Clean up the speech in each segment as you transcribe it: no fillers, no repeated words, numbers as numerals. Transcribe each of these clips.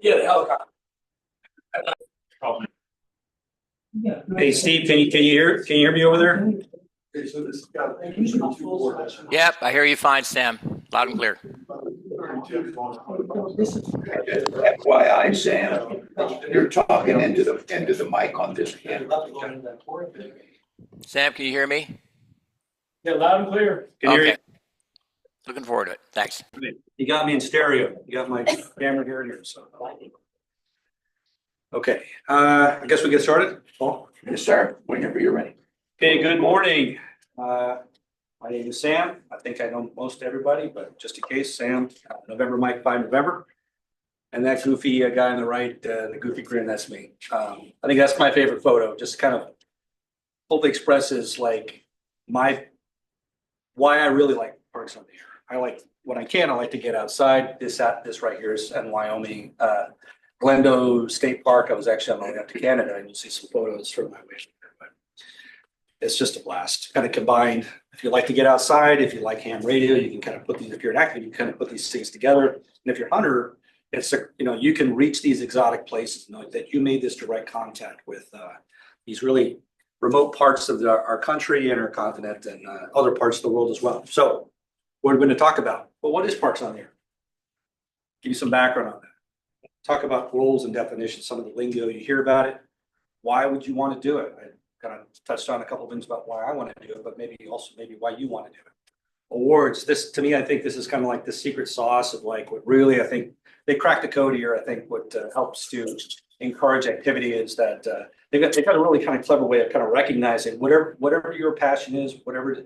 Yeah, the helicopter. Hey Steve, can you hear me over there? Yep, I hear you fine, Sam. Loud and clear. FYI, Sam, you're talking into the mic on this end. Sam, can you hear me? Yeah, loud and clear. Can you hear Okay. Looking forward to it. Thanks. me? You got me in stereo. You got my camera here and here. So. Okay, I guess we get started. Paul? Yes, sir. Whenever you're ready. Okay, good morning. My name is Sam. I think I know most everybody, but just in case, Sam, November Mike 5 November. And that goofy guy on the right, the goofy grin, that's me. I think that's my favorite photo. Just kind of hopefully expresses like why I really like parks on the air. I like when I can. I like to get outside. This right here is in Wyoming, Glendo State Park. I was actually on my way up to Canada, and you'll see some photos from my way. But it's just a blast. Kind of combined. If you like to get outside, if you like ham radio, you can kind of put these. If you're an active, you kind of put these things together. And if you're a hunter, it's you can reach these exotic places. Know that you made this direct contact with these really remote parts of our country and our continent and other parts of the world as well. So, what we're going to talk about? Well, what is parks on the air? Give you some background on that. Talk about rules and definitions, some of the lingo you hear about it. Why would you want to do it? I kind of touched on a couple of things about why I want to do it, but maybe why you want to do it. Awards. This to me, I think this is kind of like the secret sauce of like what really I think they cracked the code here. I think what helps to encourage activity is that they've got a really kind of clever way of kind of recognizing whatever your passion is, whatever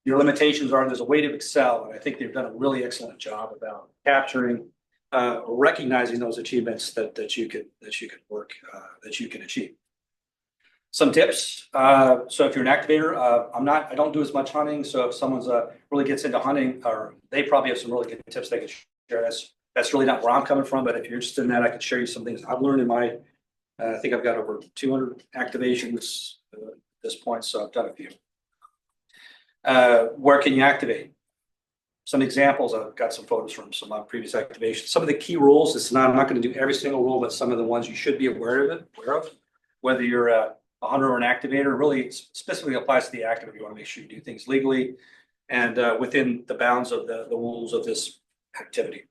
your limitations are. There's a way to excel, and I think they've done a really excellent job about capturing. Recognizing those achievements that you can work that you can achieve. Some tips. So if you're an activator, I don't do as much hunting. So if someone's really gets into hunting, or they probably have some really good tips they can share. That's really not where I'm coming from. But if you're interested in that, I can share you some things I've learned in my. I think I've got over 200 activations at this point, so I've done a few. Where can you activate? Some examples, I've got some photos from some previous activations. Some of the key rules, I'm not going to do every single rule, but some of the ones you should be aware of, whether you're a hunter or an activator, really specifically applies to the activator. You want to make sure you do things legally and within the bounds of the rules of this activity.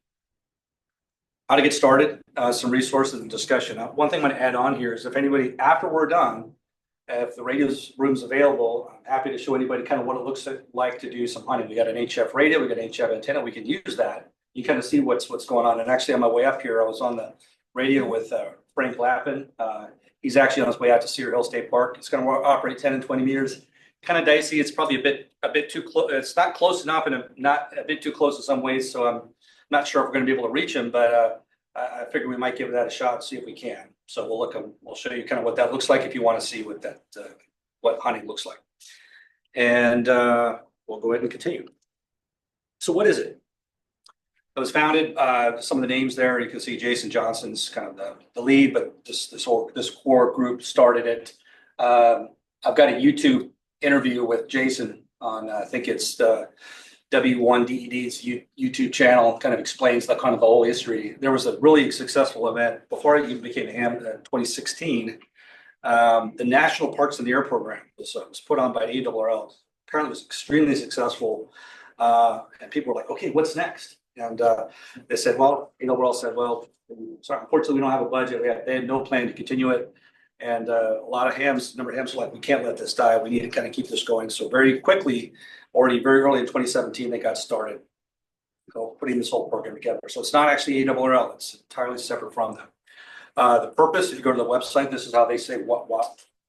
How to get started, some resources and discussion. One thing I'm going to add on here is if anybody, after we're done, if the radio room's available, I'm happy to show anybody kind of what it looks like to do some hunting. We got an HF radio, we got an HF antenna. We can use that. You kind of see what's going on. And actually, on my way up here, I was on the radio with Frank Lappin. He's actually on his way out to Cedar Hill State Park. It's going to operate 10 and 20 meters. Kind of dicey. It's probably a bit too close. It's not close enough, and not a bit too close in some ways. So I'm not sure if we're going to be able to reach him, but I figure we might give that a shot and see if we can. So we'll show you kind of what that looks like if you want to see what hunting looks like. And we'll go ahead and continue. So what is it? It was founded, some of the names there, you can see Jason Johnson's kind of the lead, but this core group started it. I've got a YouTube interview with Jason on, I think it's W1DED's YouTube channel, kind of explains the kind of the whole history. There was a really successful event before it even became a ham in 2016. The National Parks in the Air program was put on by ARRL. Apparently, it was extremely successful, and people were like, "Okay, what's next?" And they said, "Well, ARRL said, well, sorry, unfortunately, we don't have a budget. They had no plan to continue it." And a lot of number of hams were like, "We can't let this die. We need to kind of keep this going." So very quickly, already very early in 2017, they got started putting this whole program together. So it's not actually ARRL. It's entirely separate from them. The purpose, if you go to the website, this is how they say what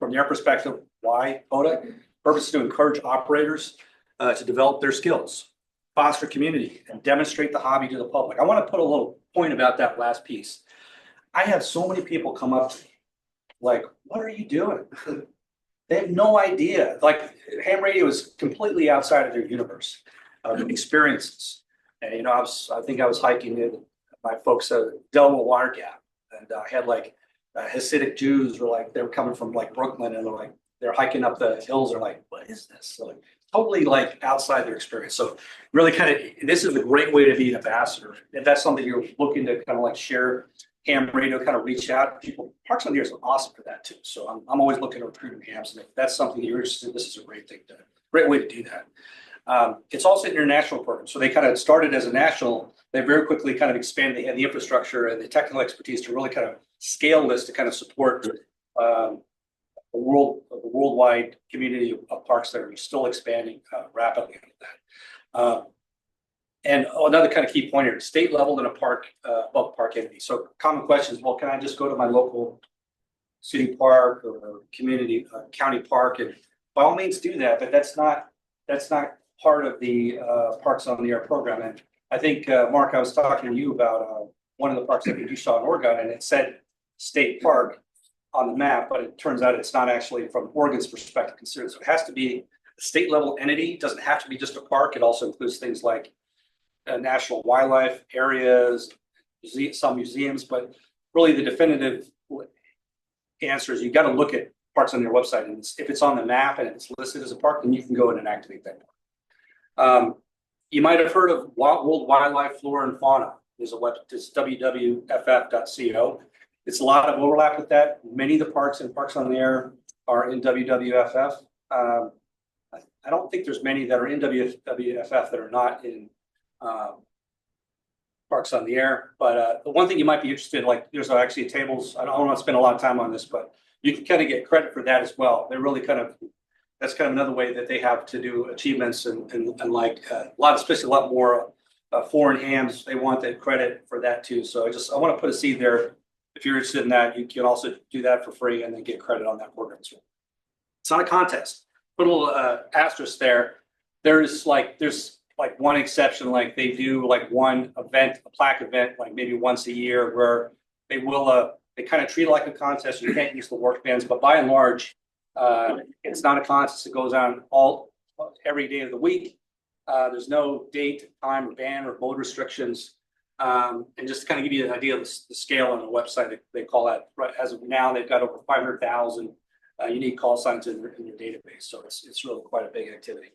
from their perspective, why POTA. Purpose is to encourage operators to develop their skills, foster community, and demonstrate the hobby to the public. I want to put a little point about that last piece. I have so many people come up to me like, "What are you doing?" They have no idea. Like ham radio is completely outside of their universe of experiences. And I think I was hiking in my folks' Delaware Water Gap, and I had like Hasidic Jews they were coming from like Brooklyn, and they're hiking up the hills. They're like, "What is this?" So totally like outside their experience. So really, kind of, this is a great way to be an ambassador. If that's something you're looking to kind of like share ham radio kind of reach out to people. Parks on the Air is awesome for that too. So I'm always looking to recruit hams, and if that's something you're interested in, this is a great way to do that. It's also an international program, so they kind of started as a national. They very quickly kind of expanded. They had the infrastructure and the technical expertise to really kind of scale this to kind of support the worldwide community of parks that are still expanding rapidly. And another kind of key point here: state level and a park, public park entity. So common questions: well, can I just go to my local city park or community county park? And by all means, do that. But that's not part of the Parks on the Air program. And I think Mark, I was talking to you about one of the parks that you saw in Oregon, and it said state park on the map, but it turns out it's not actually from Oregon's perspective considered. So it has to be a state level entity. It doesn't have to be just a park. It also includes things like national wildlife areas, some museums, but really the definitive answer is you got to look at parks on their website, and if it's on the map and it's listed as a park, then you can go in and activate that park. You might have heard of World Wildlife Flora and Fauna. There's a web, it's www.ff.co. It's a lot of overlap with that. Many of the parks and Parks on the Air are in WWFF. I don't think there's many that are in WWFF that are not in Parks on the Air. But the one thing you might be interested in, like there's actually tables. I don't want to spend a lot of time on this, but you can kind of get credit for that as well. They're really that's kind of another way that they have to do achievements and like especially a lot more foreign hams. They want that credit for that too. So I want to put a seed there. If you're interested in that, you can also do that for free and then get credit on that program as well. It's not a contest. Put a little asterisk there. There's like one exception, like they do like one event, a plaque event, like maybe once a year, where they will they kind of treat it like a contest. You can't use the work bands, but by and large, it's not a contest. It goes on every day of the week. There's no date, time, or ban or mode restrictions. And just to kind of give you an idea of the scale on the website, they call that, right, as of now, they've got over 500,000 unique call signs in their database. So it's really quite a big activity.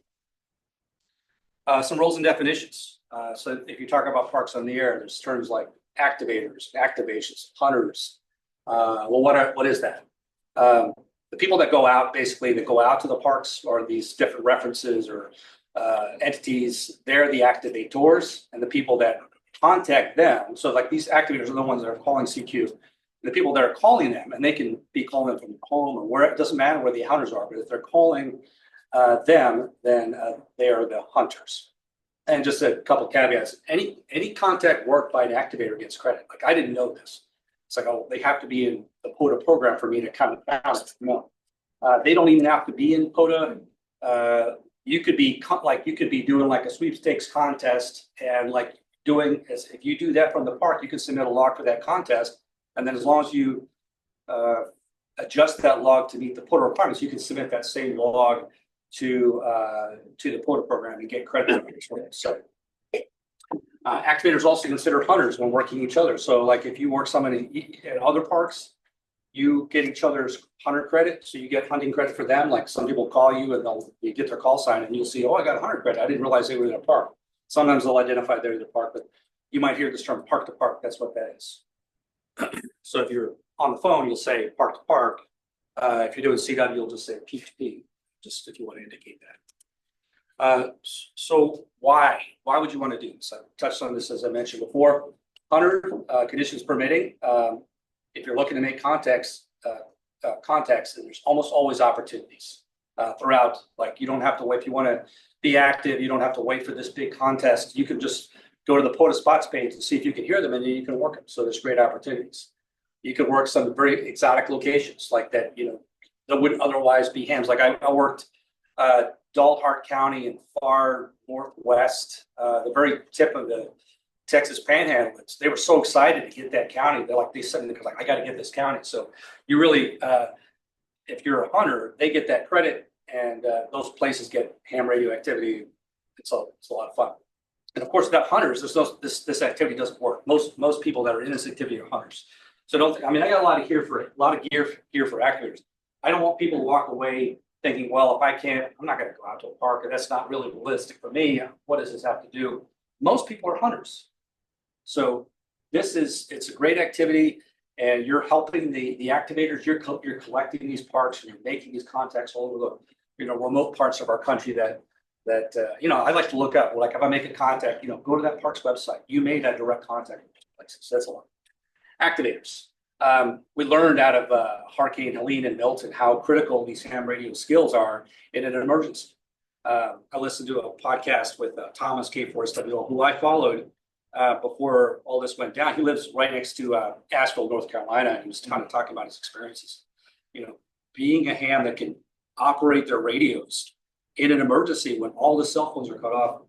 Some roles and definitions. So if you talk about Parks on the Air, there's terms like activators, activations, hunters. Well, what is that? The people that go out, basically, that go out to the parks are these different references or entities. They're the activators, and the people that contact them. So like these activators are the ones that are calling CQ. The people that are calling them, and they can be calling them from home or where, it doesn't matter where the hunters are, but if they're calling them, then they are the hunters. And just a couple of caveats: any contact work by an activator gets credit. Like I didn't know this. It's like, oh, they have to be in the POTA program for me to kind of count. No, they don't even have to be in POTA. You could be doing like a sweepstakes contest, and like if you do that from the park, you can submit a log for that contest, and then as long as you adjust that log to meet the POTA requirements, you can submit that same log to the POTA program and get credit for it. So activators also consider hunters when working each other. So like if you work somebody at other parks, you get each other's hunter credit. So you get hunting credit for them. Like some people call you and you get their call sign and you'll see, oh, I got a hunter credit. I didn't realize they were in a park. Sometimes they'll identify they're in the park, but you might hear this term park to park. That's what that is. So if you're on the phone, you'll say park to park. If you're doing CW, you'll just say P to P, just if you want to indicate that. So why would you want to do this? I touched on this, as I mentioned before. Hunter conditions permitting. If you're looking to make contacts, and there's almost always opportunities throughout. Like you don't have to wait. If you want to be active, you don't have to wait for this big contest. You can just go to the POTA spots page and see if you can hear them, and then you can work them. So there's great opportunities. You could work some very exotic locations like that, that wouldn't otherwise be hams. Like I worked Dalhart County in far northwest, the very tip of the Texas Panhandle. They were so excited to get that county. They said, I got to get this county. So you really, if you're a hunter, they get that credit, and those places get ham radio activity. It's a lot of fun. And of course, without hunters, this activity doesn't work. Most people that are in this activity are hunters. So I got a lot of gear for activators. I don't want people to walk away thinking, well, if I can't, I'm not going to go out to a park, or that's not really realistic for me. What does this have to do? Most people are hunters. So it's a great activity, and you're helping the activators. You're collecting these parks, and you're making these contacts all over the remote parts of our country that I like to look up. Like if I make a contact, go to that park's website. You made that direct contact with places. That's a lot. Activators. We learned out of Hurricane Helene and Milton how critical these ham radio skills are in an emergency. I listened to a podcast with Thomas K4SWO, who I followed before all this went down. He lives right next to Asheville, North Carolina, and he was kind of talking about his experiences. Being a ham that can operate their radios in an emergency when all the cell phones are cut off,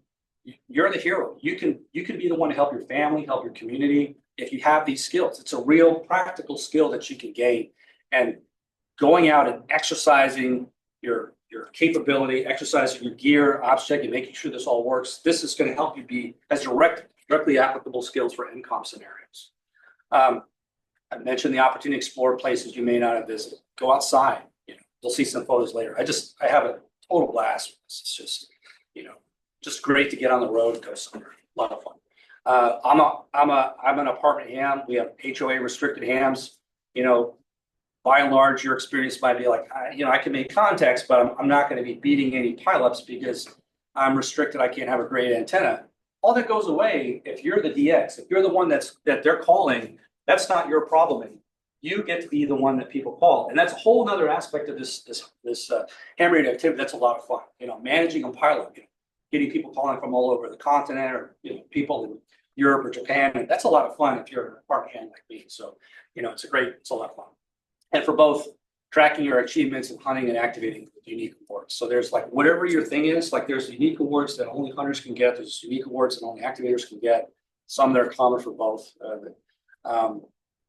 you're the hero. You can be the one to help your family, help your community. If you have these skills, it's a real practical skill that you can gain. And going out and exercising your capability, exercising your gear, object, and making sure this all works, this is going to help you be as directly applicable skills for NCOM scenarios. I mentioned the opportunity to explore places you may not have visited. Go outside. You'll see some photos later. I have a total blast with this. It's just great to get on the road and go somewhere. A lot of fun. I'm an apartment ham. We have HOA restricted hams. By and large, your experience might be like, I can make contacts, but I'm not going to be beating any pileups because I'm restricted. I can't have a great antenna. All that goes away if you're the DX. If you're the one that they're calling, that's not your problem anymore. You get to be the one that people call, and that's a whole other aspect of this ham radio activity. That's a lot of fun. Managing a pilot, getting people calling from all over the continent, or people in Europe or Japan. And that's a lot of fun if you're an apartment hand like me. So, it's a lot of fun. And for both tracking your achievements and hunting and activating with unique awards. So there's like whatever your thing is, like there's unique awards that only hunters can get. There's unique awards that only activators can get. Some that are common for both.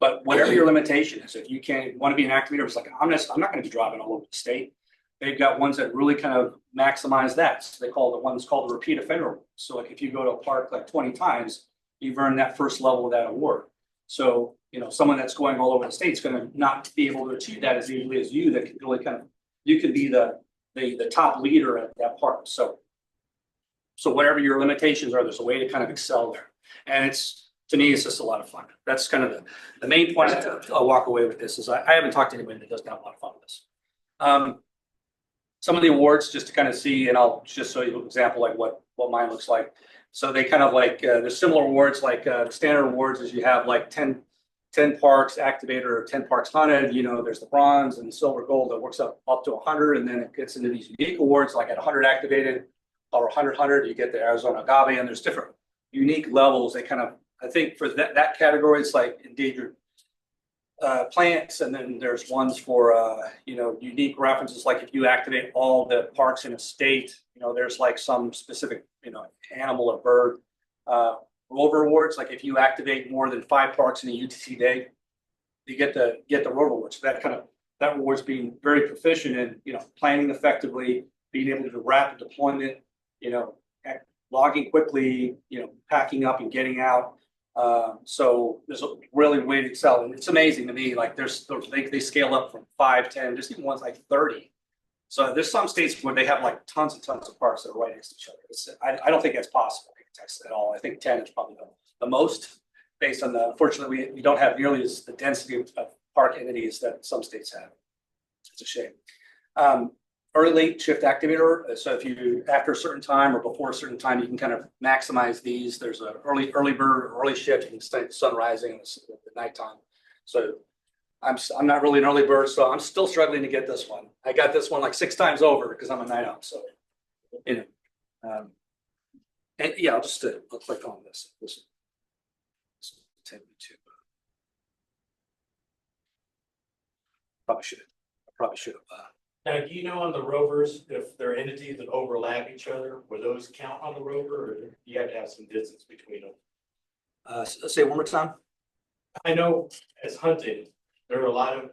But whatever your limitation is, if you want to be an activator, it's like, I'm not going to be driving all over the state. They've got ones that really kind of maximize that. So they call the ones called the repeat offender. So like if you go to a park like 20 times, you've earned that first level of that award. So, someone that's going all over the state is going to not be able to achieve that as easily as you, that can really you can be the top leader at that park. So whatever your limitations are, there's a way to kind of excel there. And to me, it's just a lot of fun. That's kind of the main point I'll walk away with this is I haven't talked to anybody that doesn't have a lot of fun with this. Some of the awards, just to kind of see, and I'll just show you an example like what mine looks like. So they kind of like, there's similar awards, like the standard awards is you have like 10 parks activator, 10 parks hunted, there's the bronze and the silver, gold that works up to 100. And then it gets into these unique awards, like at 100 activated or 100, you get the Arizona agave, and there's different unique levels. They kind of, I think for that category, it's like endangered plants. And then there's ones for, unique references. Like if you activate all the parks in a state, there's like some specific, animal or bird. Rover awards, like if you activate more than 5 parks in a UTC day, you get the Rover awards. So that reward's being very proficient in, planning effectively, being able to do rapid deployment, logging quickly, packing up and getting out. So there's a really way to excel. And it's amazing to me, like they scale up from 5, 10, just even ones like 30. So there's some states where they have like tons and tons of parks that are right next to each other. I don't think that's possible at all. I think 10 is probably the most, based on unfortunately, we don't have nearly the density of park entities that some states have. It's a shame. Early late shift activator. So if you, after a certain time or before a certain time, you can kind of maximize these. There's an early bird, early shift. You can start sun rising at the nighttime. So I'm not really an early bird, so I'm still struggling to get this one. I got this one like 6 times over because I'm a night owl. So, and yeah, I'll just I'll click on this. This take me to. Probably should have. Now, do you know on the rovers, if there are entities that overlap each other, will those count on the rover, or do you have to have some distance between them? Say it one more time. I know as hunting, there are a lot of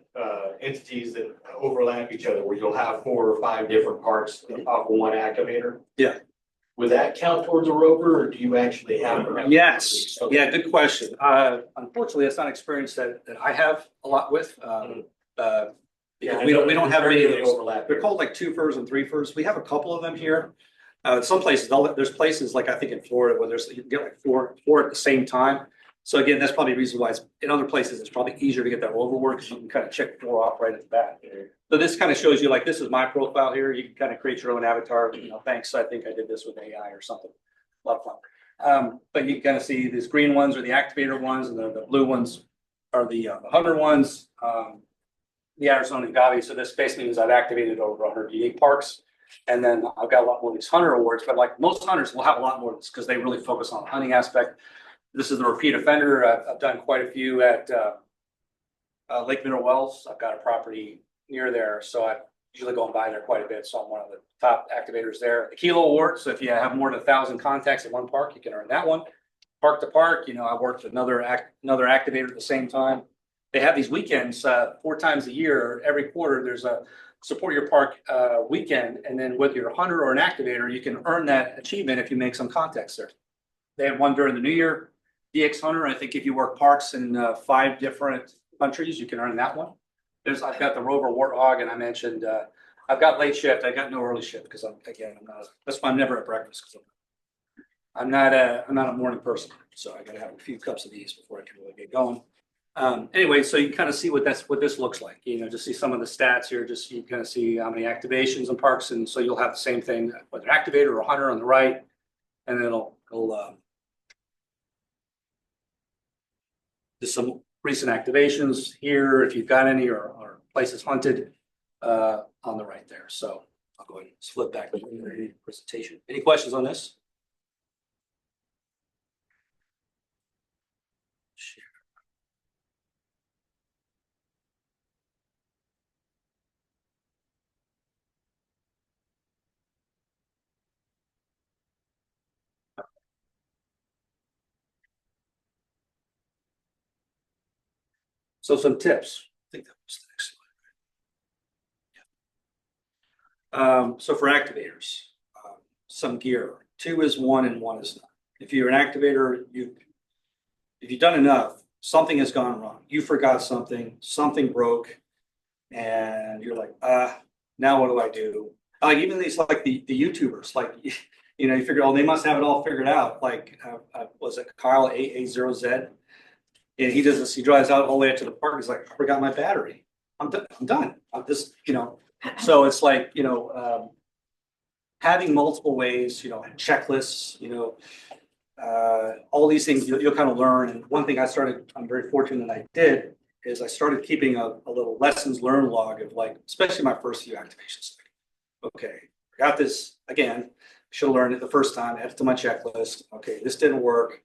entities that overlap each other, where you'll have 4 or 5 different parts off of one activator. Yeah. Would that count towards a rover, or do you actually have? Yes. Yeah, good question. Unfortunately, that's not an experience that I have a lot with. We don't have many of those. Overlap. They're called like 2-fers and 3-fers. We have a couple of them here. Some places, there's places like I think in Florida where you can get like four at the same time. So again, that's probably the reason why it's in other places, it's probably easier to get that rover work because you can kind of check the door off right at the back. So this kind of shows you, like, this is my profile here. You can kind of create your own avatar. You know, thanks. I think I did this with AI or something. A lot of fun. But you can kind of see these green ones are the activator ones, and the blue ones are the hunter ones. The Arizona Gavi. So this basically means I've activated over 100 unique parks. And then I've got a lot more of these hunter awards, but like most hunters will have a lot more of this because they really focus on the hunting aspect. This is the repeat offender. I've done quite a few at Lake Mineral Wells. I've got a property near there, so I usually go and buy there quite a bit. So I'm one of the top activators there. The Kilo Award. So if you have more than 1,000 contacts at one park, you can earn that one. Park to park, you know, I worked with another activator at the same time. They have these weekends 4 times a year. Every quarter, there's a support your park weekend, and then whether you're a hunter or an activator, you can earn that achievement if you make some contacts there. They had one during the new year. DX Hunter, I think if you work parks in 5 different countries, you can earn that one. I've got the Rover Warthog, and I mentioned I've got late shift. I got no early shift because that's why I'm never at breakfast, because I'm not a morning person. So I got to have a few cups of these before I can really get going. Anyway, so you kind of see what this looks like. You know, just see some of the stats here. Just you kind of see how many activations in parks, and so you'll have the same thing, whether activator or hunter on the right, and then it'll just some recent activations here if you've got any, or places hunted on the right there. So I'll go ahead and flip back to the presentation. Any questions on this? So some tips. I think that was the next slide. So for activators, some gear. 2 is 1 and 1 is not. If you're an activator, if you've done enough, something has gone wrong. You forgot something, something broke, and you're like, now what do I do? Like even these, like the YouTubers, like, you know, you figure, oh, they must have it all figured out. Like, was it Kyle a.a.a. And he does this, he drives out all the way up to the park. He's like, I forgot my battery. I'm done. I'm just, you know, so it's like, you know, having multiple ways, you know, checklists, you know, all these things you'll kind of learn. And one thing I'm very fortunate that I did, is I started keeping a little lessons learned log of, like, especially my first few activations. Okay, I got this again. Should have learned it the first time. Add it to my checklist. Okay, this didn't work.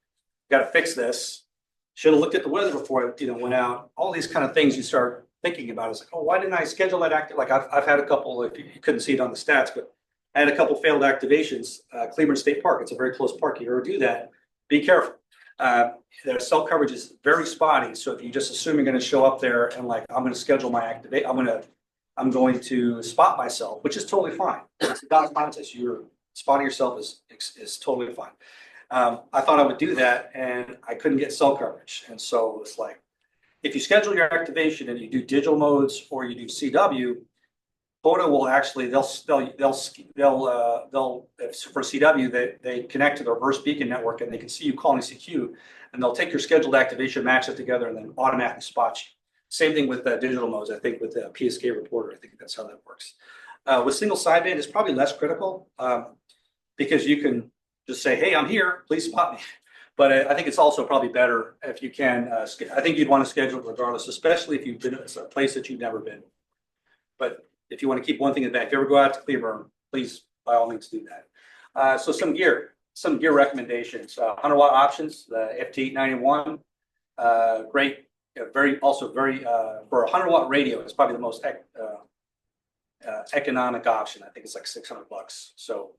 Got to fix this. Should have looked at the weather before I, you know, went out. All these kind of things you start thinking about. It's like, oh, why didn't I schedule that active? Like I've had a couple. If you couldn't see it on the stats, but I had a couple failed activations. Cleveland State Park. It's a very close park. If you ever do that, be careful. Their cell coverage is very spotty. So if you just assume you're going to show up there and, like, I'm going to schedule my activate, I'm going to spot myself, which is totally fine. It's not a contest. You're spotting yourself is totally fine. I thought I would do that, and I couldn't get cell coverage. And so it's like, if you schedule your activation and you do digital modes or you do CW, POTA will actually, they'll for CW, they connect to the reverse beacon network, and they can see you calling CQ, and they'll take your scheduled activation, match it together, and then automatically spot you. Same thing with digital modes. I think with the PSK reporter, I think that's how that works. With single sideband, it's probably less critical because you can just say, hey, I'm here, please spot me. But I think it's also probably better if you can. I think you'd want to schedule it regardless, especially if you've been at a place that you've never been. But if you want to keep one thing in the back, if you ever go out to Cleburne, please, by all means, do that. So some gear recommendations. 100 watt options, the FT891, great, very for a 100 watt radio, it's probably the most economic option. I think it's like $600. So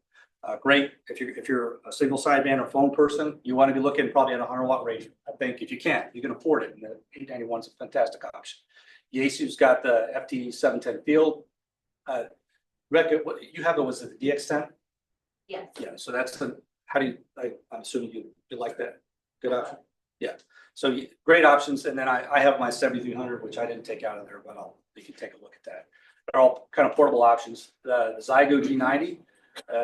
great if you're a single sideband or phone person, you want to be looking probably at a 100 watt radio. I think if you can afford it, and the 891 is a fantastic option. Yaesu's got the FT710 field. Rebecca, what you have, was it the DX10? Yes. Yeah, so that's I'm assuming you like that. Good option. Yeah, so great options. And then I have my 7300, which I didn't take out of there, but you can take a look at that. They're all kind of portable options. The Zygo G90,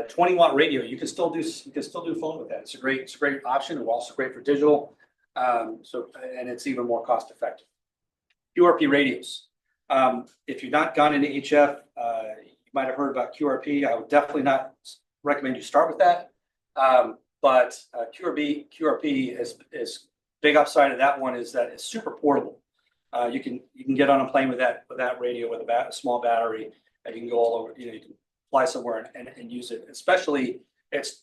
20 watt radio. You can still do phone with that. It's a great option. It's also great for digital. And it's even more cost effective. QRP radios. If you've not gone into HF, you might have heard about QRP. I would definitely not recommend you start with that. But QRP is big upside of that one is that it's super portable. You can get on a plane with that radio with a small battery, and you can go all over. You can fly somewhere and use it. Especially it's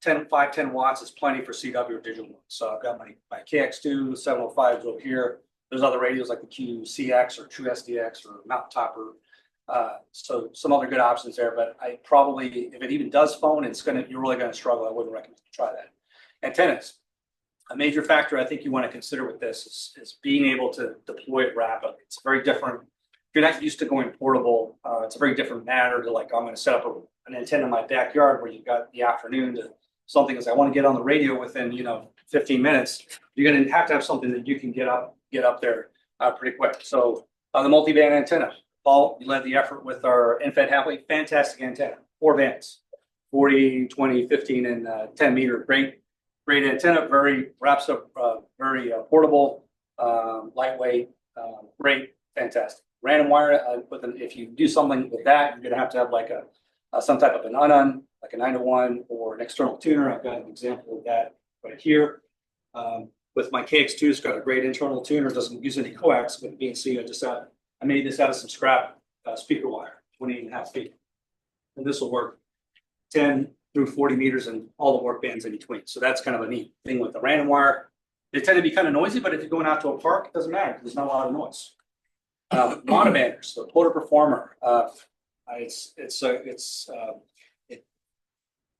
10 watts is plenty for CW or digital mode. So I've got my KX2 705s over here. There's other radios like the QCX or True SDX or Mountain Topper. So some other good options there, but I probably, if it even does phone, you're really gonna struggle. I wouldn't recommend you try that. Antennas. A major factor I think you want to consider with this is being able to deploy it rapidly. It's very different. If you're not used to going portable, it's a very different matter to I'm going to set up an antenna in my backyard where you've got the afternoon to something as I want to get on the radio within 15 minutes. You're going to have something that you can get up there pretty quick. So the multi-band antenna, Paul, you led the effort with our infant happily, fantastic antenna, 4 bands, 40, 20, 15, and 10 meter, great antenna, very wraps up, very portable, lightweight, great, fantastic. Random wire, if you do something with that, you're gonna have to have like some type of an unun, like a 9-to-1 or an external tuner. I've got an example of that right here. With my KX2, it's got a great internal tuner, doesn't use any coax, but BNC, I made this out of some scrap speaker wire, 20.5 feet. And this will work 10 through 40 meters and all the work bands in between. So that's kind of a neat thing with the random wire. They tend to be kind of noisy, but if you're going out to a park, it doesn't matter because there's not a lot of noise. Monobanders, the POTA Performer. It's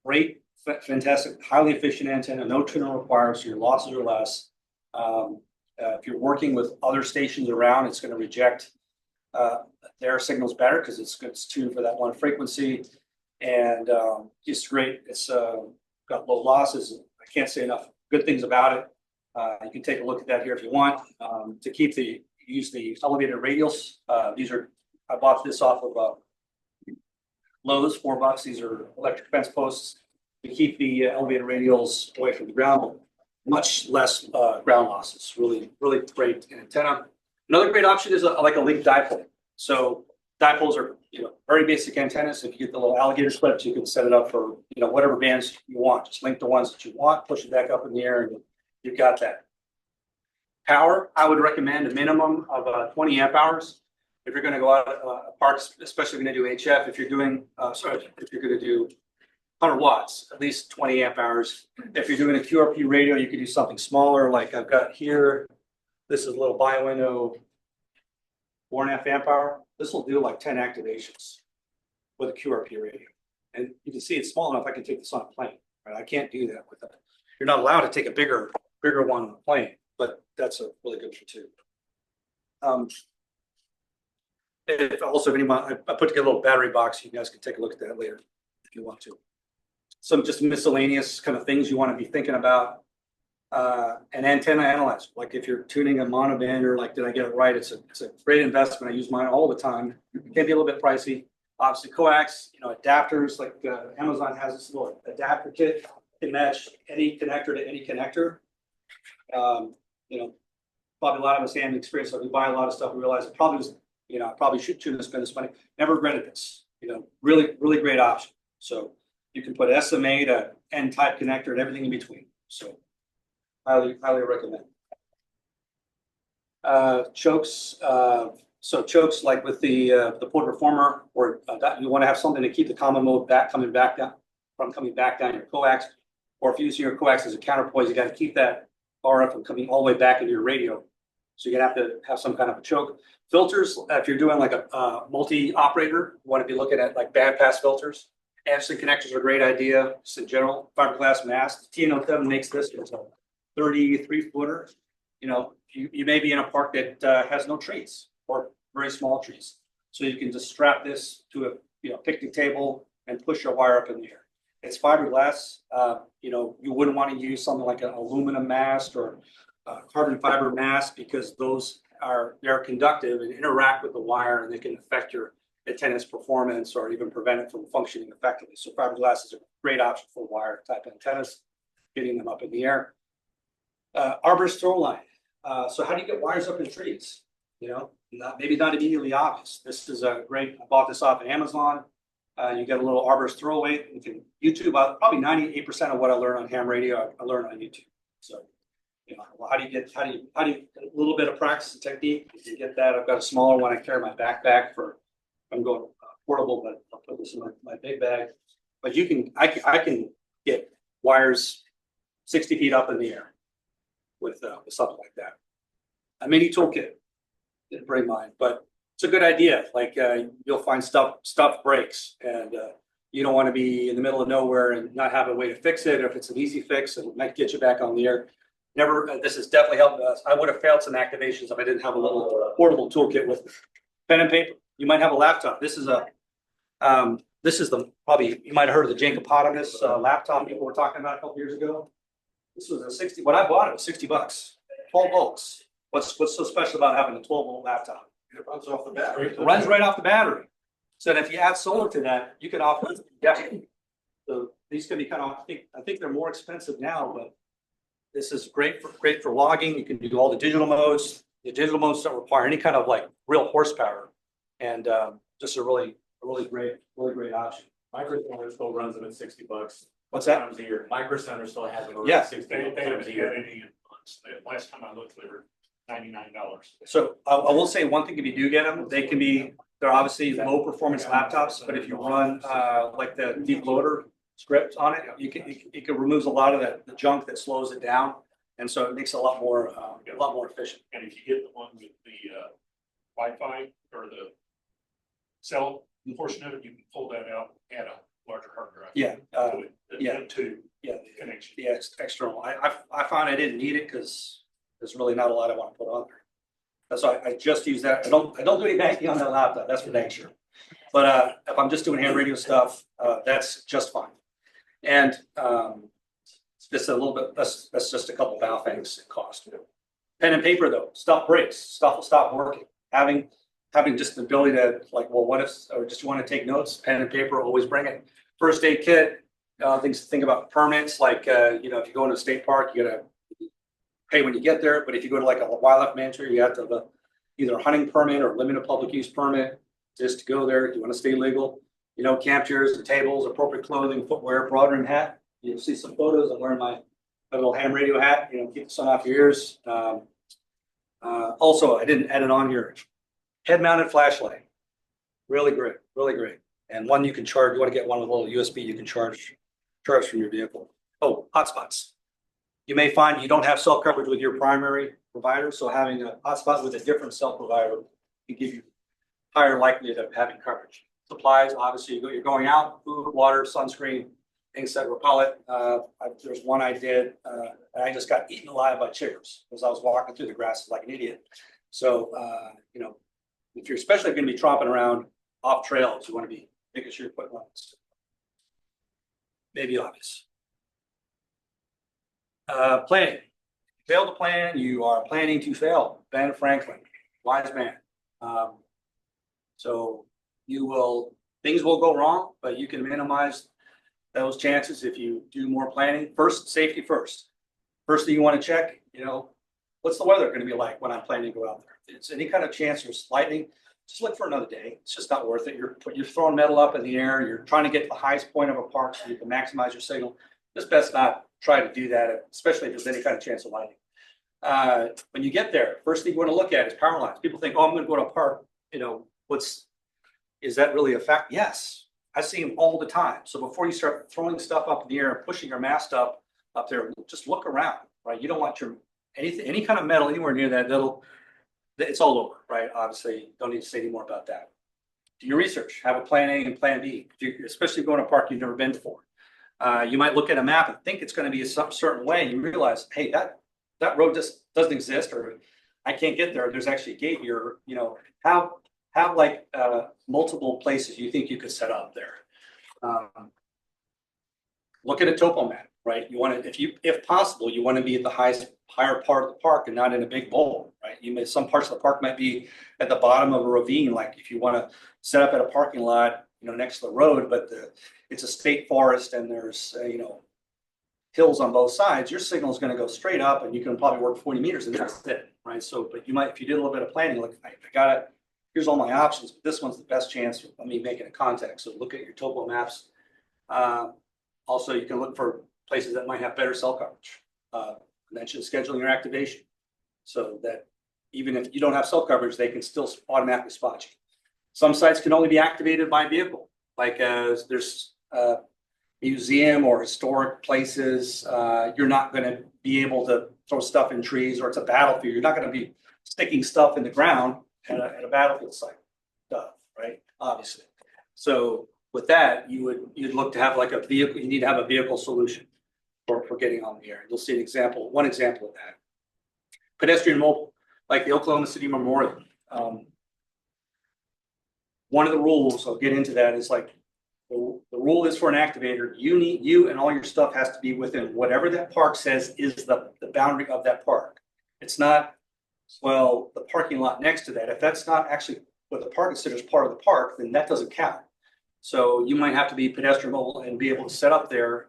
great, fantastic, highly efficient antenna, no tuner required, so your losses are less. If you're working with other stations around, it's going to reject their signals better because it's tuned for that one frequency. And it's great. It's got low losses. I can't say enough good things about it. You can take a look at that here if you want. To use the elevated radials. I bought this off of Lowe's, $4. These are electric fence posts to keep the elevated radials away from the ground. Much less ground losses. Really, really great antenna. Another great option is like a link dipole. So dipoles are very basic antennas. If you get the little alligator clips, you can set it up for whatever bands you want. Just link the ones that you want, push it back up in the air, and you've got that. Power, I would recommend a minimum of 20 amp hours. If you're going to go out parks, especially if you're going to do HF, if you're going to do 100 watts, at least 20 amp hours. If you're doing a QRP radio, you could do something smaller, like I've got here. This is a little bi-window 4.5 amp hour. This will do like 10 activations with a QRP radio. And you can see it's small enough I can take this on a plane. Right? I can't do that with that. You're not allowed to take a bigger one on a plane, but that's a really good one too. If anyone, I put together a little battery box. You guys can take a look at that later if you want to. Some just miscellaneous kind of things you want to be thinking about. An antenna analyzer, like if you're tuning a monoband or like, did I get it right? It's a great investment. I use mine all the time. It can be a little bit pricey. Obviously, coax, adapters, like Amazon has this little adapter kit. Can match any connector to any connector. Probably a lot of us have experience. So we buy a lot of stuff. We realize it probably was, I probably should tune and spend this money. Never regretted this. Really, really great option. So you can put SMA to N-type connector and everything in between. So highly recommend. Chokes. So chokes like with the POTA Performer, or you want to have something to keep the common mode coming back down your coax, or if you're using your coax as a counterpoise, you got to keep that RF from coming all the way back into your radio. So you're gonna have to have some kind of a choke. Filters, if you're doing like a multi-operator, you want to be looking at like bandpass filters. Anderson connectors are a great idea. Just in general, fiberglass mask. TN07 makes this. It's a 33-footer. You may be in a park that has no trees or very small trees, so you can just strap this to a picnic table and push your wire up in the air. It's fiberglass. You wouldn't want to use something like an aluminum mast or carbon fiber mast because they're conductive and interact with the wire, and they can affect your antenna's performance or even prevent it from functioning effectively. So fiberglass is a great option for wire type antennas, getting them up in the air. Arborist throw line. So how do you get wires up in trees? You know, maybe not immediately obvious. This is a great, I bought this off of Amazon. You get a little arborist throwaway. You can YouTube, probably 98% of what I learn on ham radio, I learned on YouTube. So, you know, well, how do you a little bit of practice and technique? If you get that, I've got a smaller one. I carry my backpack for, I'm going portable, but I'll put this in my big bag. But I can get wires 60 feet up in the air with something like that. A mini toolkit, didn't bring mine, but it's a good idea. Like you'll find stuff breaks, and you don't want to be in the middle of nowhere and not have a way to fix it. If it's an easy fix, it might get you back on the air. This has definitely helped us. I would have failed some activations if I didn't have a little portable toolkit with pen and paper. You might have a laptop. This is probably you might have heard of the Jankopotamus laptop people were talking about a couple years ago. This was a 60. When I bought it, it was $60, 12 volts. What's so special about having a 12-volt laptop? It runs off the battery. It runs right off the battery. So that if you add solar to that, you can offer. Yeah. So these can be kind of. I think they're more expensive now, but this is great for logging. You can do all the digital modes. The digital modes don't require any kind of like real horsepower, and just a really great option. Micro Center still runs them at $60. What's that? Times a year. Micro Center still has them Yeah. at 60 They times haven't a had year. any in months. Last time I looked, they were $99. So I will say one thing: if you do get them, they're obviously low performance laptops. But if you run like the deep loader script on it, it can remove a lot of the junk that slows it down, and so it makes it a lot more efficient. And if you get the one with the Wi-Fi or the cell portion of it, you can pull that out, add a larger hard drive. Yeah, to it, yeah. to yeah, connection. yeah. It's external. I found I didn't need it because there's really not a lot I want to put on there. That's why I just use that. I don't do any banking on that laptop. That's for dang sure. But if I'm just doing ham radio stuff, that's just fine. And just a little bit. That's just a couple valve things it cost. Pen and paper though, stuff breaks. Stuff will stop working. Having just the ability to like, well, what if, or just want to take notes? Pen and paper, always bring it. First aid kit. Things to think about permits, like if you go into a state park, you gotta pay when you get there. But if you go to like a wildlife management, you have to have either a hunting permit or limited public use permit just to go there. You want to stay legal. Camp chairs, and tables, appropriate clothing, footwear, broadband hat. You'll see some photos. I'm wearing my little ham radio hat. Keep the sun off your ears. Also, I didn't add it on here. Head-mounted flashlight, really great, and one you can charge. You want to get one with a little USB you can charge from your vehicle. Oh, hotspots. You may find you don't have cell coverage with your primary provider, so having a hotspot with a different cell provider can give you higher likelihood of having coverage. Supplies, obviously, you're going out, food, water, sunscreen, things that repel it. There's one I did, and I just got eaten alive by chiggers because I was walking through the grasses like an idiot. So, if you're especially going to be tromping around off trails, you want to be making sure you're putting on this. Maybe obvious. Planning. Fail to plan, you are planning to fail. Ben Franklin, wise man. So things will go wrong, but you can minimize those chances if you do more planning. First, safety first. First thing you want to check, what's the weather going to be like when I'm planning to go out there? If it's any kind of chance there's lightning, just look for another day. It's just not worth it. You're throwing metal up in the air. You're trying to get to the highest point of a park so you can maximize your signal. Just best not try to do that, especially if there's any kind of chance of lightning. When you get there, first thing you want to look at is power lines. People think, I'm going to go to a park. Is that really a fact? Yes, I see them all the time. So before you start throwing stuff up in the air and pushing your mast up there, just look around, right? You don't want any kind of metal anywhere near that. It's all over, right? Obviously, don't need to say any more about that. Do your research. Have a plan A and plan B, especially going to a park you've never been before. You might look at a map and think it's going to be a certain way, and you realize, hey, that road just doesn't exist, or I can't get there. There's actually a gate here. Have like multiple places you think you could set up there. Look at a topo map, right? You want to, if possible, you want to be at the higher part of the park and not in a big bowl, right? Some parts of the park might be at the bottom of a ravine. Like if you want to set up at a parking lot, next to the road, but it's a state forest and there's, hills on both sides, your signal is going to go straight up and you can probably work 40 meters and that's it, right? So, but you might, if you did a little bit of planning, like I got it, here's all my options, but this one's the best chance of me making a contact. So look at your topo maps. Also, you can look for places that might have better cell coverage. I mentioned scheduling your activation so that even if you don't have cell coverage, they can still automatically spot you. Some sites can only be activated by vehicle, like there's museum or historic places. You're not going to be able to throw stuff in trees, or it's a battlefield. You're not going to be sticking stuff in the ground at a battlefield site, right? Obviously. So with that, you'd look to have like a vehicle. You need to have a vehicle solution for getting on the air. You'll see one example of that. Pedestrian mobile, like the Oklahoma City Memorial. One of the rules, I'll get into that, is like the rule is for an activator, you and all your stuff has to be within whatever that park says is the boundary of that park. It's not, well, the parking lot next to that. If that's not actually what the park considers part of the park, then that doesn't count. So you might have to be pedestrian mobile and be able to set up there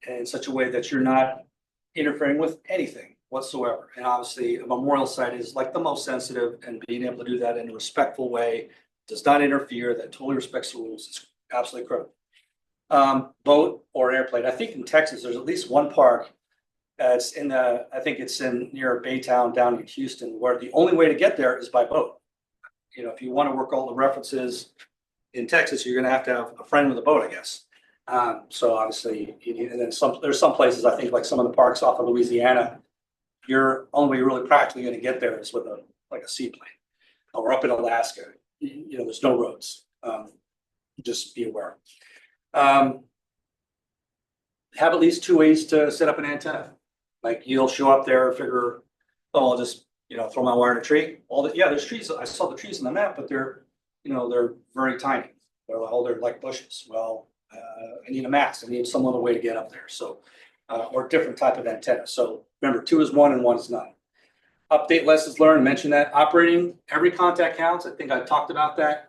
in such a way that you're not interfering with anything whatsoever. And obviously a memorial site is like the most sensitive, and being able to do that in a respectful way, does not interfere, that totally respects the rules. It's absolutely critical. Boat or airplane. I think in Texas, there's at least one park that's I think it's near Baytown down in Houston, where the only way to get there is by boat. You know, if you want to work all the references in Texas, you're going to have a friend with a boat, I guess. So obviously, and then there's some places, I think, like some of the parks off of Louisiana, you're only really practically going to get there is with a seaplane. Or up in Alaska, you know, there's no roads. Just be aware. Have at least 2 ways to set up an antenna. Like you'll show up there, figure, oh, I'll just, you know, throw my wire in a tree. There's trees. I saw the trees on the map, but they're very tiny. They're like bushes. Well, I need a mast. I need some other way to get up there. So, or different type of antenna. So remember, 2 is 1 and 1 is none. Update lessons learned, mention that. Operating every contact counts. I think I talked about that.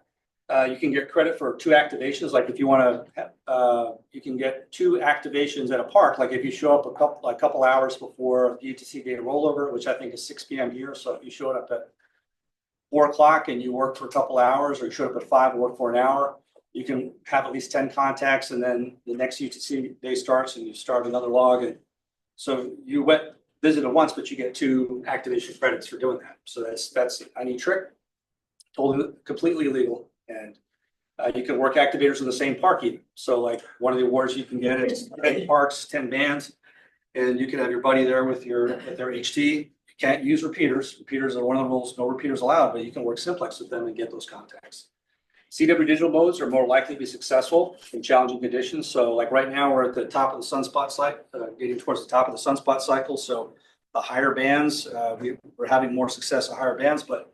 You can get credit for 2 activations. Like if you want to, you can get 2 activations at a park. Like if you show up a couple hours before the UTC data rollover, which I think is 6 p.m. here. So if you showed up at 4 o'clock and you worked for a couple hours, or you showed up at 5 and worked for an hour, you can have at least 10 contacts, and then the next UTC day starts and you start another log. And so you visited once, but you get 2 activation credits for doing that. So that's a neat trick. Totally, completely legal. And you can work activators in the same park even. So like one of the awards you can get is 10 parks, 10 bands, and you can have your buddy there with their HT. You can't use repeaters. Repeaters are one of the rules, no repeaters allowed, but you can work simplex with them and get those contacts. CW digital modes are more likely to be successful in challenging conditions. So like right now we're at the top of the sunspot cycle, getting towards the top of the sunspot cycle. So the higher bands, we're having more success at higher bands, but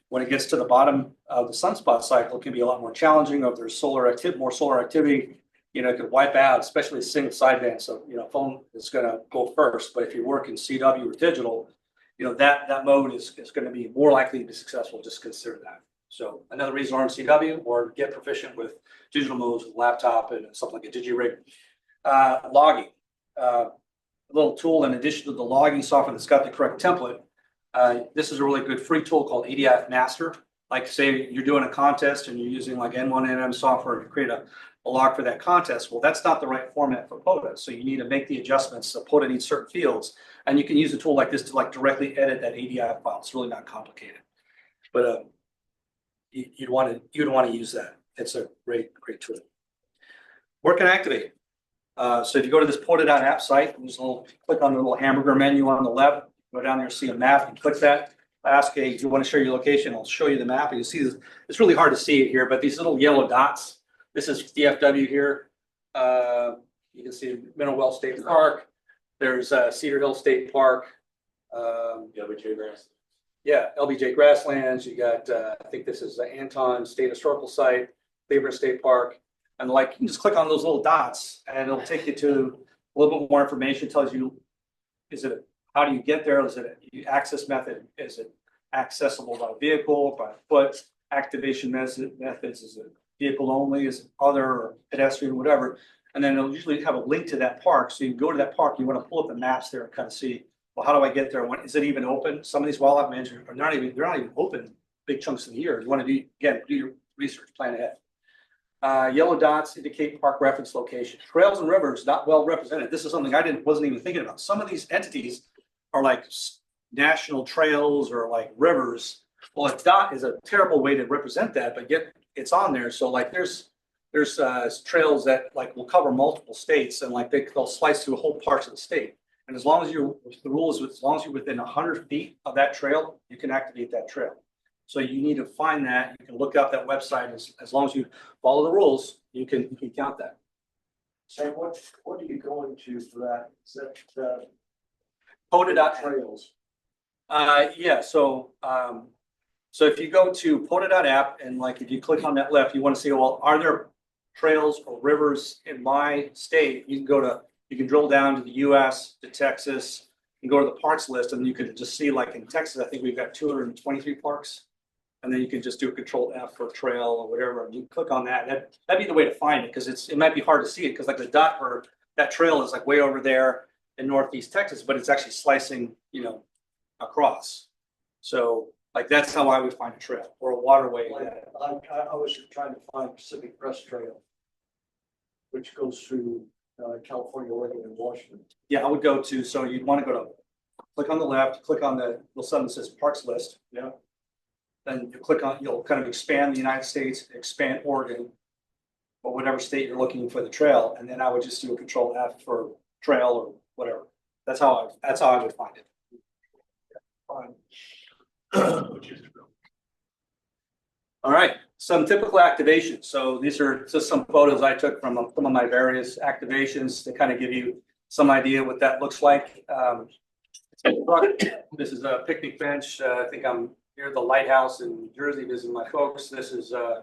when it gets to the bottom of the sunspot cycle, it can be a lot more challenging. If there's more solar activity, you know, it could wipe out, especially single sideband. So, you know, phone is going to go first. But if you work in CW or digital, you know, that mode is going to be more likely to be successful. Just consider that. So another reason to learn CW or get proficient with digital modes with laptop and something like a DigiRig. Logging, a little tool in addition to the logging software that's got the correct template. This is a really good free tool called ADF Master. Like say you're doing a contest and you're using like N1NM software to create a log for that contest. Well, that's not the right format for POTA. So you need to make the adjustments. So POTA needs certain fields, and you can use a tool like this to like directly edit that ADF file. It's really not complicated, but you'd want to use that. It's a great tool. Work and activate. So if you go to this POTA.app site, there's click on the little hamburger menu on the left. Go down there, see a map, and click that. Ask, hey, do you want to share your location? I'll show you the map. And you see this. It's really hard to see it here, but these little yellow dots. This is DFW here. You can see Mineral Well State Park. There's Cedar Hill State Park. LBJ Grass. Yeah, LBJ Grasslands. You got, I think this is the Anton State Historical Site, Cleveland State Park. And like, you can just click on those little dots and it'll take you to a little bit more information. It tells you, how do you get there? Is it access method? Is it accessible by vehicle, by foot? Activation methods? Is it vehicle only? Is it other or pedestrian, whatever? And then it'll usually have a link to that park. So you go to that park, you want to pull up the maps there and kind of see, well, how do I get there? When is it even open? Some of these wildlife managers are they're not even open big chunks of the year. You want to do, again, do your research, plan ahead. Yellow dots indicate park reference location. Trails and rivers not well represented. This is something I wasn't even thinking about. Some of these entities are like national trails or like rivers. Well, a dot is a terrible way to represent that, but yet it's on there. So like there's trails that like will cover multiple states and like they'll slice through whole parts of the state. And as long as the rule is as long as you're within 100 feet of that trail, you can activate that trail. So you need to find that. You can look up that website. As long as you follow the rules, you can count that. Sam, what are you going to for that? Is that POTA trails? Yeah. So if you go to POTA.app and like if you click on that left, you want to see, well, are there trails or rivers in my state? You can drill down to the US, to Texas, and go to the parks list, and you can just see like in Texas, I think we've got 223 parks. And then you can just do a Control F for trail or whatever, and you click on that. That'd be the way to find it because it might be hard to see it because like the dot or that trail is like way over there in Northeast Texas, but it's actually slicing, across. So like that's how I would find a trail or a waterway. I was trying to find Pacific Crest Trail, which goes through California, Oregon, and Washington. Yeah, I would go to. So you'd want to go to click on the left, click on the little something that says Parks List. Yeah. Then you click on, you'll kind of expand the United States, expand Oregon, or whatever state you're looking for the trail, and then I would just do a Control F for trail or whatever. That's how I would find it. Which is All right, some typical activations. So these are just some photos I took from some of my various activations to kind of give you some idea what that looks like. This is a picnic bench. I think I'm near the lighthouse in New Jersey visiting my folks. This is, I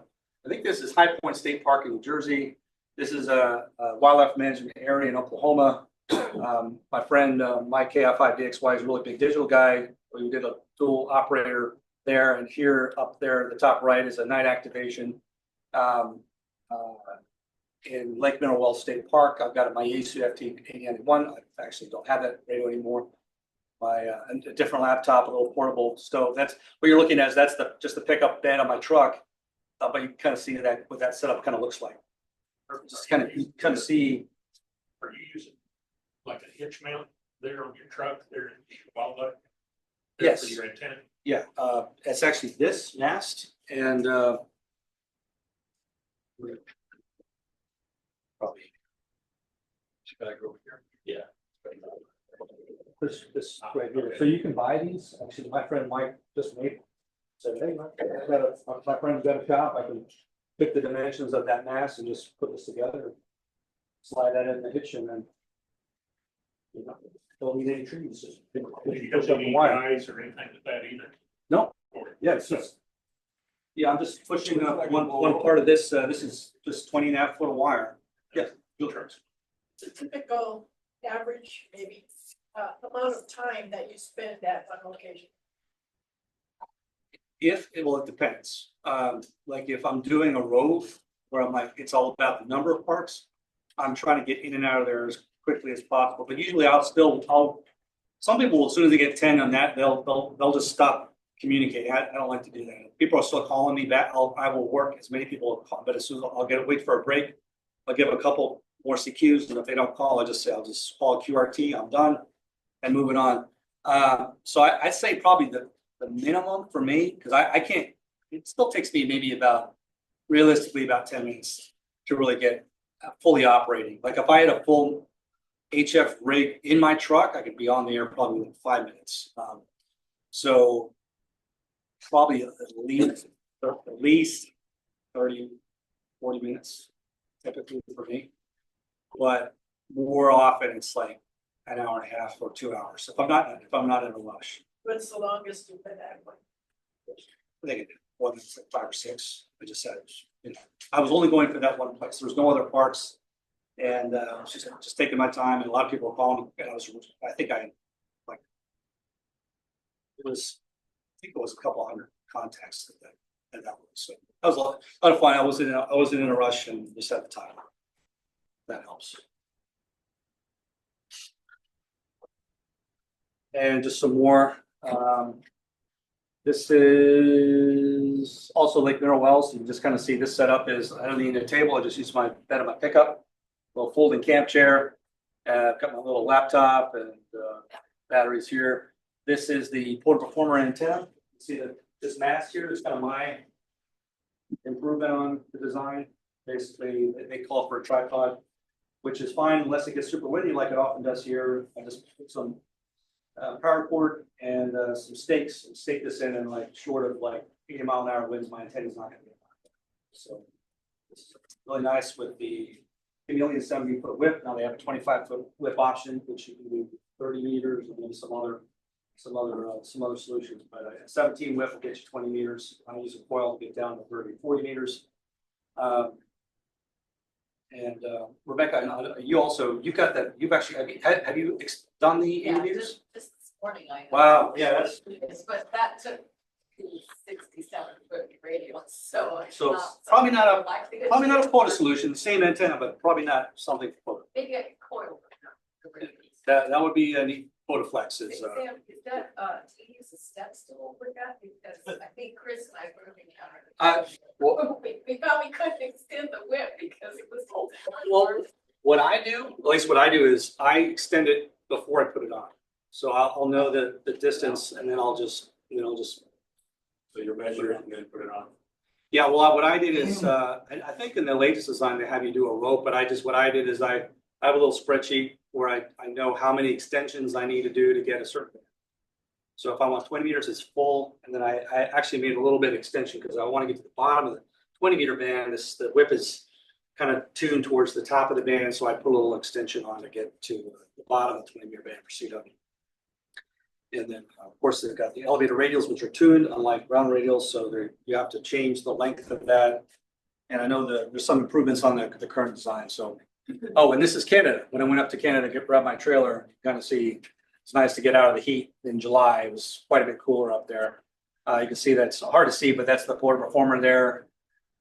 think this is High Point State Park in New Jersey. This is a wildlife management area in Oklahoma. My friend Mike KI5DXY is a really big digital guy. We did a dual operator there, and here up there at the top right is a night activation in Lake Mineral Wells State Park. I've got my Yaesu FT8091. I actually don't have that radio anymore. A different laptop, a little portable stove. That's what you're looking at. That's just the pickup bed on my truck, but you kind of see that what that setup kind of looks like. Just kind of see. Are you using like a hitch mount there on your truck there in wildlife? Yes. For your antenna? Yeah, it's actually this mast and probably should I go over here? Yeah. This right here. So you can buy these. Actually, my friend Mike just made. Said, hey, my friend's got a shop. I can pick the dimensions of that mast and just put this together. Slide that in the hitch and then don't need any trees. Just You don't need any guys or anything like that either. No. Yeah, it's just. Yeah, I'm just pushing up one part of this. This is just 20.5 foot of wire. Yeah. The typical average, maybe, amount of time that you spend at one location. It depends. Like if I'm doing a rove where I'm like, it's all about the number of parks, I'm trying to get in and out of there as quickly as possible. But usually some people will, as soon as they get 10 on that, they'll just stop communicating. I don't like to do that. People are still calling me back. I will work as many people call, but as soon as I'll wait for a break, I'll give a couple more CQs, and if they don't call, I'll just call QRT. I'm done and moving on. So I'd say probably the minimum for me, because I can't. It still takes me maybe realistically about 10 minutes to really get fully operating. Like if I had a full HF rig in my truck, I could be on the air probably within 5 minutes. So probably at least 30, 40 minutes typically for me. But more often it's like an hour and a half or 2 hours if I'm not in a rush. What's the longest you've been at one? I think more than like 5 or 6. I just said, I was only going for that one place. There was no other parks, and just taking my time. And a lot of people were calling. And I think it was a couple hundred contacts that was. So that was a lot of fun. I wasn't in a rush and just had the time. that helps. And just some more. This is also Lake Mineral Wells. You can just kind of see this setup is, I don't need a table. I just use my bed of my pickup, little folding camp chair. I've got my little laptop and batteries here. This is the POTA Performer antenna. You see that this mast here is kind of my improvement on the design. Basically, they call for a tripod, which is fine unless it gets super windy like it often does here. I just put some power cord and some stakes and stake this in, and like short of like 80-mile-an-hour winds, my antenna is not going to get knocked down. So this is really nice with the chameleon 70-foot whip. Now they have a 25-foot whip option, which you can do 30 meters and maybe some other solutions. But a 17 whip will get you 20 meters. I'm using coil to get down to 30, 40 meters. Rebecca, you've got that. You've actually have you done the 80 meters? Just this morning I. Wow, yeah, that's But that took 67-foot radio, so. probably not a POTA solution, same antenna, but probably not something for POTA. Maybe a coil. That would be a neat POTA flex. Is Sam, is that, do you use a step stool with that? Because I think Chris and I were looking at it. We probably couldn't extend the whip because it was so. well, what I do, at least what I do is I extend it before I put it on. So I'll know the distance, and then I'll just. So you're measuring and then put it on. Yeah, well, what I did is, I think in the latest design they have you do a rope, but what I did is I have a little spreadsheet where I know how many extensions I need to do to get a certain. So if I want 20 meters, it's full, and then I actually made a little bit of extension because I want to get to the bottom of the 20-meter band. The whip is kind of tuned towards the top of the band, so I put a little extension on to get to the bottom of the 20-meter band for CW. And then, of course, they've got the elevator radials, which are tuned, unlike ground radials. So you have to change the length of that. And I know there's some improvements on the current design. So, oh, and this is Canada. When I went up to Canada to grab my trailer, you kind of see it's nice to get out of the heat in July. It was quite a bit cooler up there. You can see that's hard to see, but that's the POTA Performer there.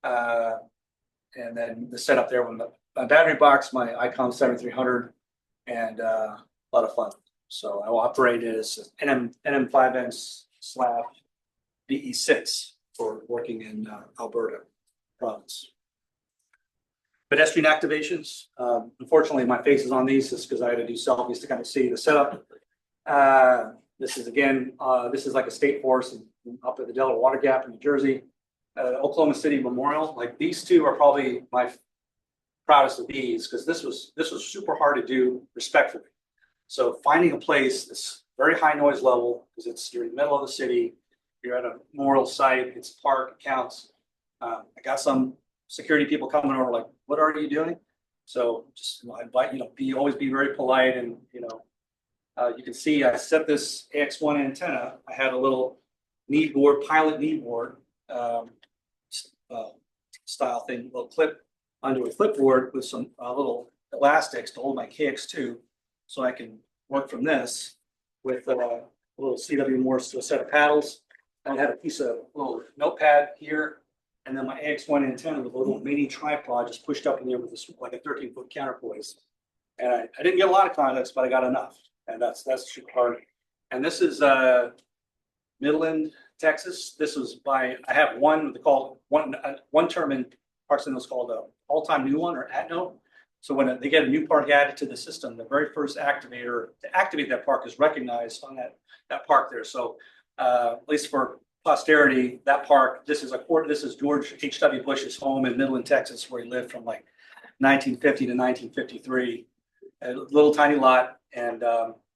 And then the setup there with my battery box, my Icon 7300, and a lot of fun. So I will operate it as NM5N/DE6 for working in Alberta province. Pedestrian activations. Unfortunately, my face is on these just because I had to do selfies to kind of see the setup. This is this is like a state forest up at the Delaware Water Gap in New Jersey. Oklahoma City Memorial. Like these two are probably my proudest of these because this was super hard to do respectfully. So finding a place that's very high noise level because you're in the middle of the city, you're at a memorial site, it's a park, it counts. I got some security people coming over like, what are you doing? So just I invite always be very polite and you can see I set this AX1 antenna. I had a little knee board, pilot knee board style thing, little clip onto a flipboard with some little elastics to hold my KX2. So I can work from this with a little CW Morse to a set of paddles. I had a piece of little notepad here, and then my AX1 antenna with a little mini tripod just pushed up in there with this like a 13-foot counterpoise. And I didn't get a lot of contacts, but I got enough, and that's super hard. And this is Midland, Texas. This was I have one term in Parks and Those called a all-time new one or ATNO. So when they get a new park added to the system, the very first activator to activate that park is recognized on that park there. So at least for posterity, that park, this is George H.W. Bush's home in Midland, Texas, where he lived from like 1950 to 1953. A little tiny lot, and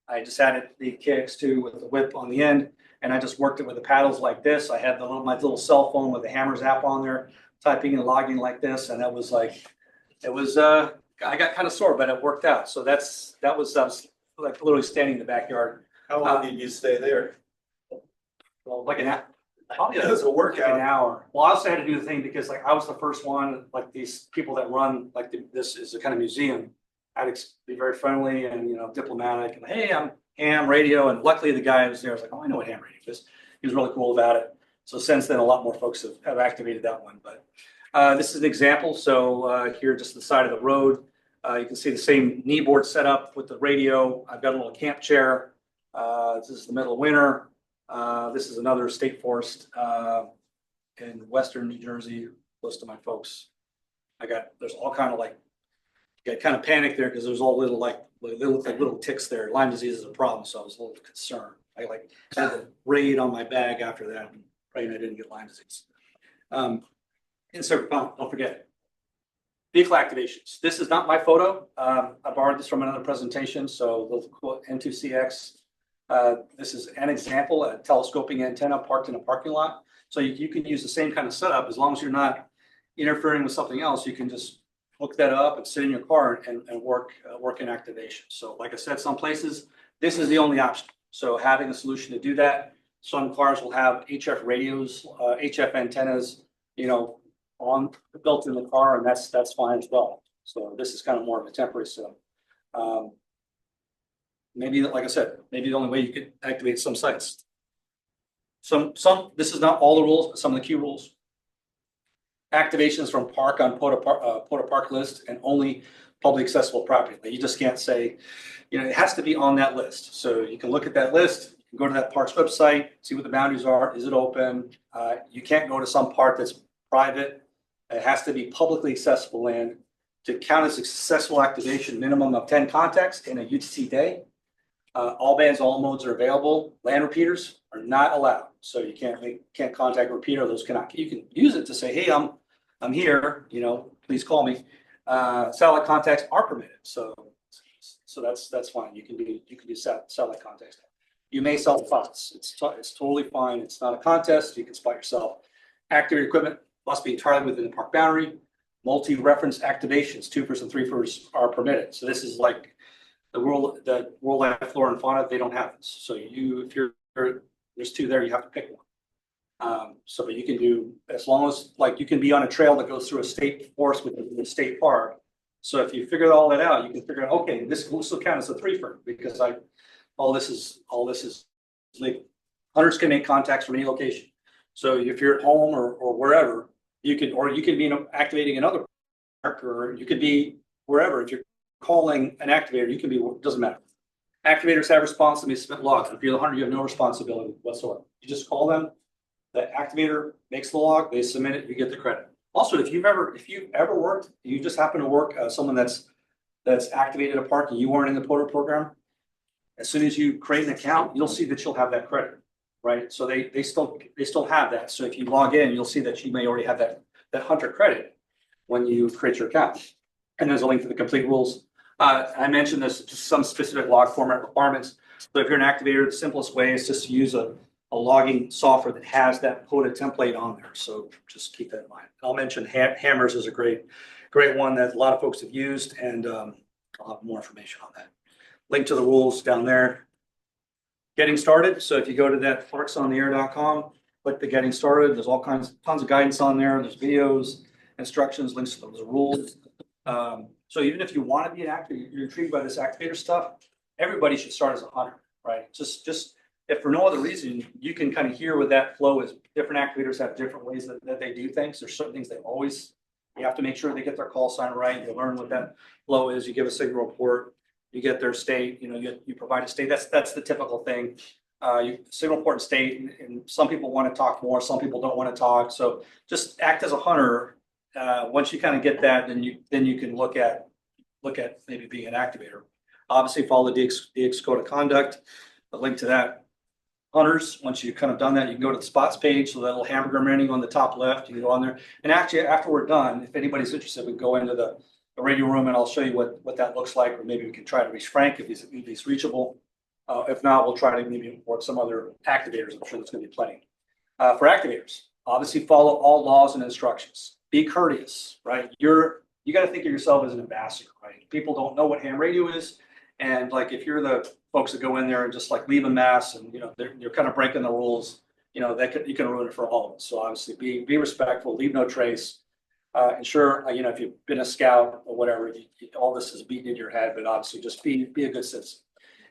I just added the KX2 with the whip on the end, and I just worked it with the paddles like this. I had my little cell phone with the Hammers app on there, typing and logging like this, and that was like, it was I got kind of sore, but it worked out. So I was like literally standing in the backyard. How long did you stay there? Well, like an hour. It was a workout. Like an hour. Well, I also had to do the thing because like I was the first one, like these people that run like this is a kind of museum. I had to be very friendly and diplomatic. And hey, I'm ham radio, and luckily the guy who was there was like, oh, I know what ham radio is. He was really cool about it. So since then, a lot more folks have activated that one. But this is an example. So here, just the side of the road, You can see the same knee board setup with the radio. I've got a little camp chair. This is the middle of winter. This is another state forest in western New Jersey, close to my folks. There's all kind of like, got kind of panicked there because there's all little they look like little ticks there. Lyme disease is a problem, so I was a little concerned. I had a raid on my bag after that, and praying I didn't get Lyme disease. Insert pump, don't forget. Vehicle activations. This is not my photo. I borrowed this from another presentation, so the quote N2CX. This is an example, a telescoping antenna parked in a parking lot. So you can use the same kind of setup as long as you're not interfering with something else. You can just hook that up and sit in your car and work in activation. So like I said, some places, this is the only option. So having a solution to do that, some cars will have HF radios, HF antennas, on built in the car, and that's fine as well. So this is kind of more of a temporary setup. Maybe, like I said, maybe the only way you could activate some sites. This is not all the rules, but some of the key rules. Activations from park on POTA park list and only publicly accessible property. You just can't say, it has to be on that list. So you can look at that list, you can go to that park's website, see what the boundaries are. Is it open? You can't go to some park that's private. It has to be publicly accessible land. To count as a successful activation, minimum of 10 contacts in a UTC day. All bands, all modes are available. Land repeaters are not allowed. So you can't contact a repeater. Those cannot. You can use it to say, hey, I'm here. Please call me. Satellite contacts are permitted. So that's fine. You can do satellite contacts. You may sell spots. It's totally fine. It's not a contest. You can spot yourself. Activated equipment must be entirely within the park boundary. Multi-reference activations, 2-fers and 3-fers are permitted. So this is like the wildlife flora and fauna. They don't have this. So if there's 2 there, you have to pick one. So you can do, as long as you can be on a trail that goes through a state forest within the state park. So if you figure all that out, you can figure out, okay, this will still count as a 3-fer because all this is legal. Hunters can make contacts from any location. So if you're at home or wherever, you can be activating another park, or you could be wherever. If you're calling an activator, you can be, doesn't matter. Activators have responsibility to submit logs. If you're the hunter, you have no responsibility whatsoever. You just call them, the activator makes the log, they submit it, you get the credit. Also, if you've ever worked, you just happen to work someone that's activated a park and you weren't in the POTA program, as soon as you create an account, you'll see that you'll have that credit, right? So they still have that. So if you log in, you'll see that you may already have that hunter credit when you create your account. And there's a link to the complete rules. I mentioned this, just some specific log format requirements. So if you're an activator, the simplest way is just to use a logging software that has that POTA template on there. So just keep that in mind. I'll mention Hammers is a great one that a lot of folks have used, and I'll have more information on that. Link to the rules down there. Getting started. So if you go to that parksonair.com, click the getting started. There's tons of guidance on there. There's videos, instructions, links to those rules. So even if you want to be an activator, you're intrigued by this activator stuff, everybody should start as a hunter, right? Just if for no other reason, you can kind of hear what that flow is. Different activators have different ways that they do things. There's certain things you have to make sure they get their call sign right. You learn what that flow is. You give a signal report. You get their state. You provide a state. That's the typical thing. You signal report and state. And some people want to talk more. Some people don't want to talk. So just act as a hunter. Once you kind of get that, then you can look at maybe being an activator. Obviously, follow the DX code of conduct. The link to that. Hunters, once you've kind of done that, you can go to the spots page. So that little hamburger menu on the top left, you can go on there. And actually, after we're done, if anybody's interested, we can go into the radio room and I'll show you what that looks like. Or maybe we can try to reach Frank if he's reachable. If not, we'll try to maybe work some other activators. I'm sure there's going to be plenty. For activators, obviously follow all laws and instructions. Be courteous, right? You got to think of yourself as an ambassador, right? People don't know what ham radio is. And if you're the folks that go in there and just leave a mess and, you're kind of breaking the rules, you can ruin it for all of us. So obviously be respectful, leave no trace. Ensure, if you've been a scout or whatever, all this is beaten into your head, but obviously just be a good citizen.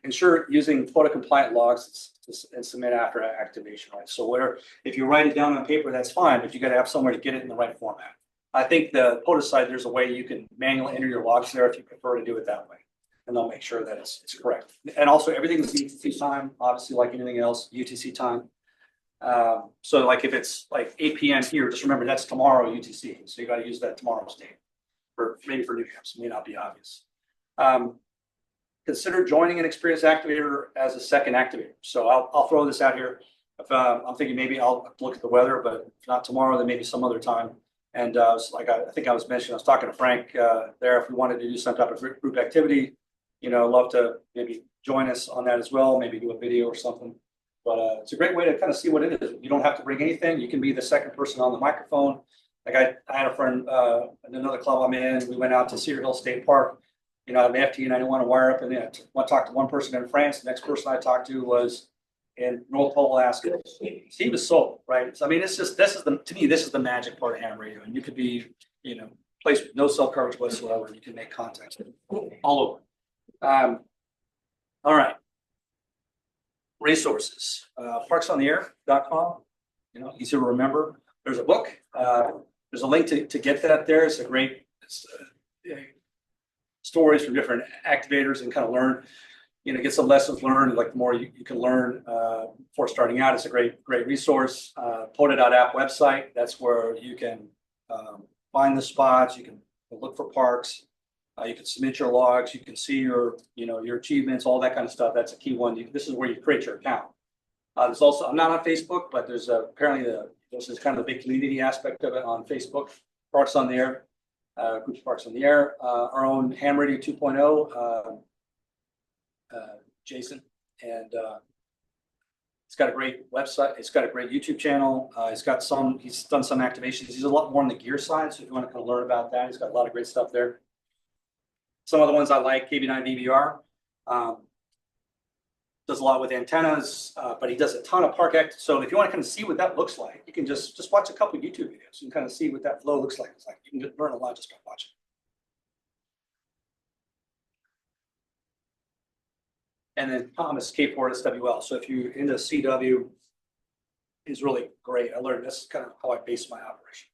Ensure using POTA compliant logs and submit after activation, right? So if you write it down on paper, that's fine, but you got to have somewhere to get it in the right format. I think the POTA side, there's a way you can manually enter your logs there if you prefer to do it that way. And they'll make sure that it's correct. And also everything is UTC time, obviously like anything else, UTC time. So like if it's like 8 p.m. here, just remember that's tomorrow UTC. So you got to use that tomorrow's date for maybe for New Hampshire, may not be obvious. Consider joining an experienced activator as a second activator. So I'll throw this out here. If, I'm thinking maybe I'll look at the weather, but if not tomorrow, then maybe some other time. And like I think I was mentioning, I was talking to Frank there. If we wanted to do some type of group activity, you know, I'd love to maybe join us on that as well. Maybe do a video or something. But it's a great way to kind of see what it is. You don't have to bring anything. You can be the second person on the microphone. Like I had a friend in another club I'm in. We went out to Cedar Hill State Park. You know, I have an FT and I didn't want to wire up. And then I talked to one person in France. The next person I talked to was in North Pole, Alaska. He was sold, right? So I mean, it's just to me, this is the magic part of ham radio. And you could be, you know, placed with no cell coverage whatsoever. You can make contacts all over. All right. Resources. HarcsOnTheAir.com. You know, easy to remember. There's a book. There's a link to get that there. It's a great stories from different activators and kind of learn, you know, get some lessons learned. Like the more you can learn before starting out, it's a great resource. POTA.app website. That's where you can find the spots. You can look for parks. You can submit your logs. You can see your, you know, your achievements, all that kind of stuff. That's a key one. This is where you create your account. There's also, I'm not on Facebook, but there's apparently this is kind of the big community aspect of it on Facebook. Parks on the Air, groups Parks on the Air, our own Ham Radio 2.0, Jason, and it's got a great website. It's got a great YouTube channel. He's done some activations. He's a lot more on the gear side. So if you want to kind of learn about that, he's got a lot of great stuff there. Some of the ones I like, KB9 VBR, does a lot with antennas, but he does a ton of park act. So if you want to kind of see what that looks like, you can just watch a couple of YouTube videos and kind of see what that flow looks like. It's like you can learn a lot just by watching. And then Thomas K4SWL. So if you're into CW, is really great. I learned this is kind of how I base my operation.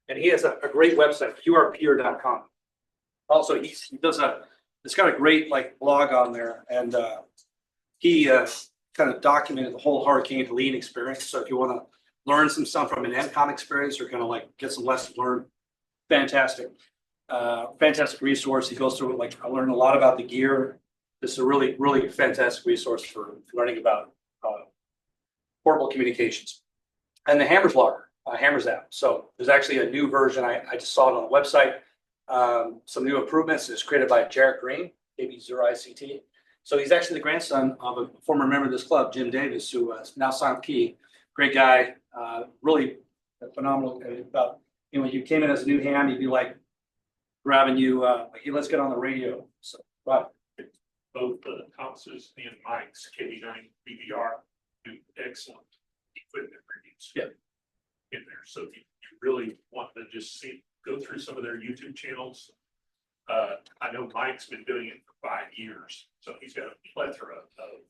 And he has a great website, qrpeer.com. Also, he does it's got a great like blog on there, and he kind of documented the whole hurricane lean experience. So if you want to learn some stuff from an NCOM experience or kind of like get some lessons learned, fantastic resource. He goes through it. Like I learned a lot about the gear. This is a really fantastic resource for learning about portable communications. And the Hammers Logger, Hammers app. So there's actually a new version. I just saw it on the website. Some new improvements. It's created by Jarrett Green, AB0ICT. So he's actually the grandson of a former member of this club, Jim Davis, who is now signed key. Great guy, really phenomenal. About, you know, when you came in as a new ham, he'd be like grabbing you, like, hey, let's get on the radio. So, but Both Thomas's and Mike's KB9 BVR do excellent equipment reviews. Yeah. In there. So if you really want to just go through some of their YouTube channels. I know Mike's been doing it for 5 years, so he's got a plethora of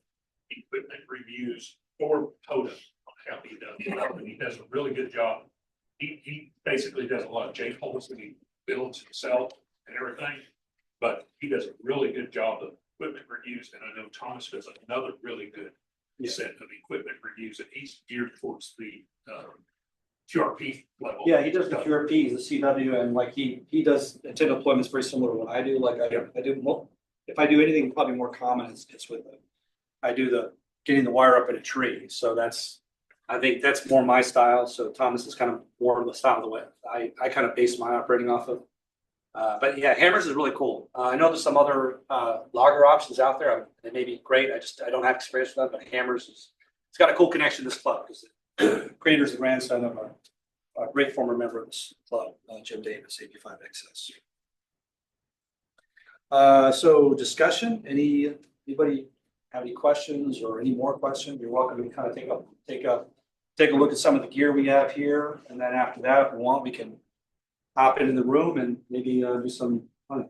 equipment reviews for POTA on how he does it. And he does a really good job. He basically does a lot of J-holes that he builds himself and everything, but he does a really good job of equipment reviews. And I know Thomas does another really good set of equipment reviews, and he's geared towards the QRP level. yeah, he does the QRP, he's a CW, and like he does antenna deployments very similar to what I do. Like I do more, if I do anything probably more common, it's with I do the getting the wire up in a tree. So I think that's more my style. So Thomas is kind of more of the style of the way I kind of base my operating off of. But yeah, Hammers is really cool. I know there's some other logger options out there. They may be great. I don't have experience with them, but Hammers it's got a cool connection to this club because the creator's the grandson of a great former member of this club, Jim Davis, 85XS. So discussion, anybody have any questions or any more questions? You're welcome to kind of take up take a look at some of the gear we have here, and then after that, if we want, we can hop into the room and maybe do some hunting.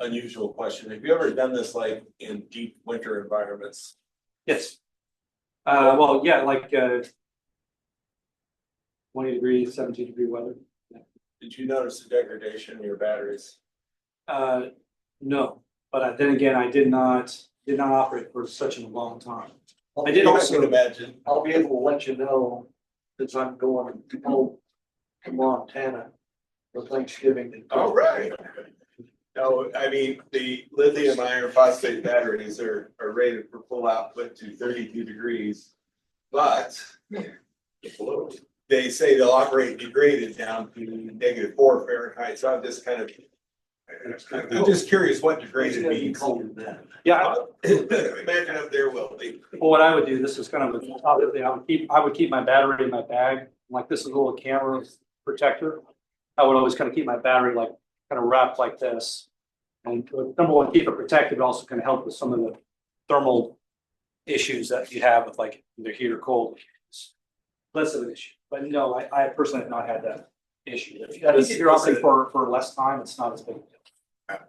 Unusual question. Have you ever done this like in deep winter environments? Yes. Well, yeah, like 20 degrees, 17-degree weather. Did you notice the degradation in your batteries? No, but then again, I did not operate for such a long time. I did Yeah, also. I can imagine. I'll be able to let you know, since I'm going home to Montana for Thanksgiving. All right. No, I mean, the lithium iron phosphate batteries are rated for full output to 32 degrees. But they say they'll operate degraded down to -4 Fahrenheit. So I'm just I'm just curious what degraded means. Yeah, Imagine if there will be. well, what I would do, this is kind of a other thing, I would keep my battery in my bag, like this is a little camera protector. I would always kind of keep my battery like kind of wrapped like this. And number one, keep it protected, but also can help with some of the thermal issues that you have with like either heat or cold. It's less of an issue, but no, I personally have not had that issue. If you're opting for less time, it's not as big.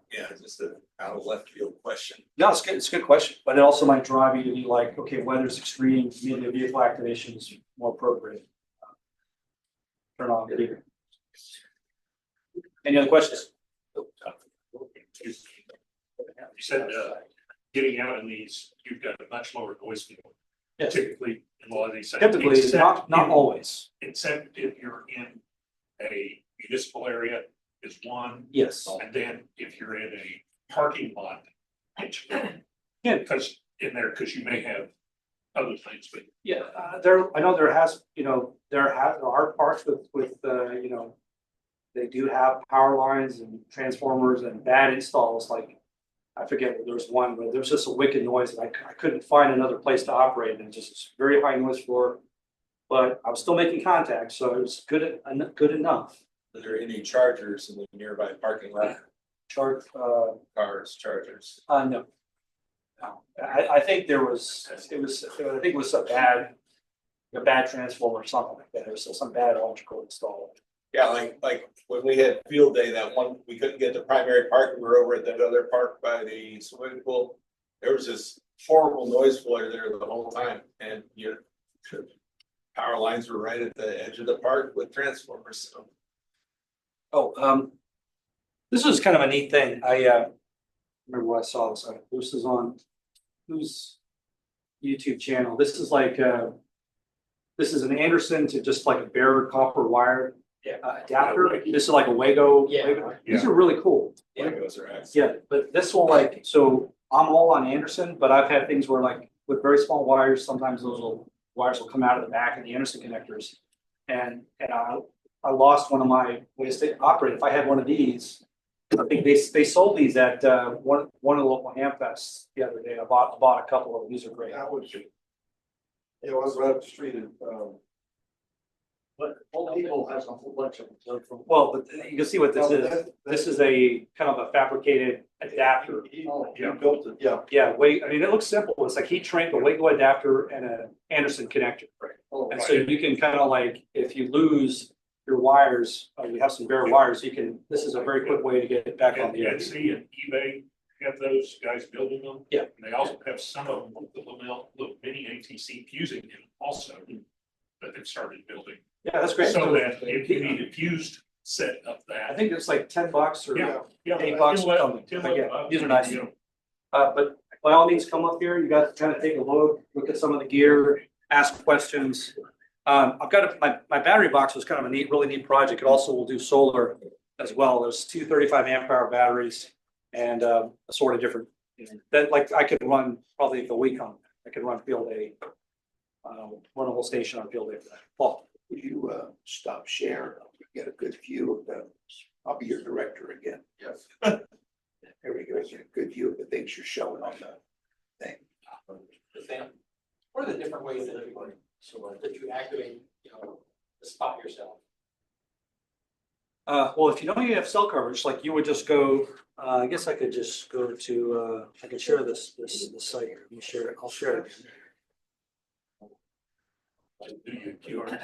Yeah, just an out of left field question. No, it's good. It's a good question, but it also might drive you to be like, okay, weather's extreme, maybe a vehicle activation is more appropriate. Turn on the heater. Any other questions? You said, getting out in these, you've got a much lower noise field. Yes. Typically, in a lot of these. Typically, not always. Except if you're in a municipal area is one, Yes. and then if you're in a parking lot, it's Yeah. because in there, because you may have other things, but Yeah, I know there are parts with they do have power lines and transformers and bad installs, like, I forget, there was one where there was just a wicked noise and I couldn't find another place to operate and just very high noise floor. But I was still making contact, so it was good enough. Are there any chargers in the nearby parking lot? Chart, Cars, chargers? no. No. I think it was a bad transformer or something like that. There was some bad electrical installed. Yeah, like when we had field day, that one, we couldn't get the primary park, we were over at that other park by the swimming pool. There was this horrible noise floor there the whole time, and power lines were right at the edge of the park with transformers, so. Oh, this was kind of a neat thing. I remember when I saw this. This is on whose YouTube channel. This is like this is an Anderson to just like a bare copper wire adapter. This is like a Wago. These are really cool. Legos are excellent. Yeah, but this will like, so I'm all on Anderson, but I've had things where like with very small wires, sometimes wires will come out of the back of the Anderson connectors. And I lost one of my ways to operate. If I had one of these, I think they sold these at one of the local ham fests the other day. I bought a couple of them. These are great. That was, it was right up the street and, but Home Depot has a whole bunch of them. Well, but you can see what this is. This is a kind of a fabricated adapter. He built it, yeah. Yeah, I mean, it looks simple. It's like heat shrink, a Wago adapter, and an Anderson connector. Oh, And so you can kind of like, if you lose your wires, you have some bare wires, this is a very quick way to get it back on the air. Etsy and eBay have those guys building them. Yeah. And they also have some of them with the little mini ATC fusing in them also that they've started building. Yeah, that's great. So that if you need a fused set of I that. think it's like $10 or Yeah. $8 or something. But yeah, these are nice. But by all means, come up here. You guys kind of take a look at some of the gear, ask questions. I've got my battery box was kind of a really neat project. It also will do solar as well. There's two 35 amp hour batteries and a sort of different, that like I could run probably the week on. I could run field day, run a whole station on field day for that. Well, Would you stop sharing? Get a good view of the, I'll be your director again. Yes. There we go, get a good view of the things you're showing on the thing. what are the different ways that that you activate, the spot yourself? Well, if you know you have cell coverage, like you would just go, I guess I could just go to, I can share this site here. Let me share it. I'll share it. Do you QR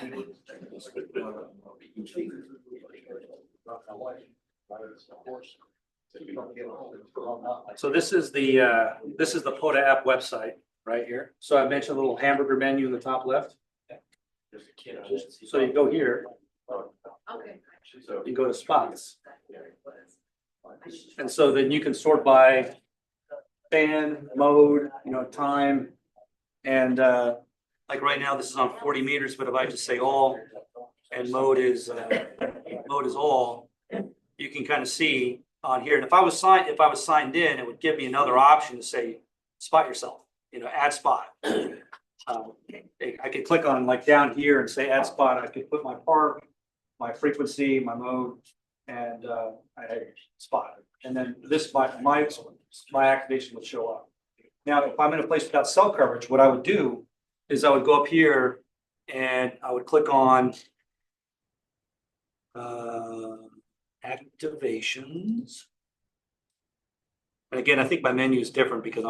So this is the POTA app website right here. So I mentioned a little hamburger menu in the top left. So you go here, Okay. you go to spots. And so then you can sort by fan, mode, time. And like right now, this is on 40 meters, but if I just say all and mode is all, you can kind of see on here. And if I was signed in, it would give me another option to say, spot yourself, add spot. I could click on like down here and say add spot. I could put my park, my frequency, my mode, and I spot. And then this my activation would show up. Now, if I'm in a place without cell coverage, what I would do is I would go up here and I would click on activations. And again, I think my menu is different because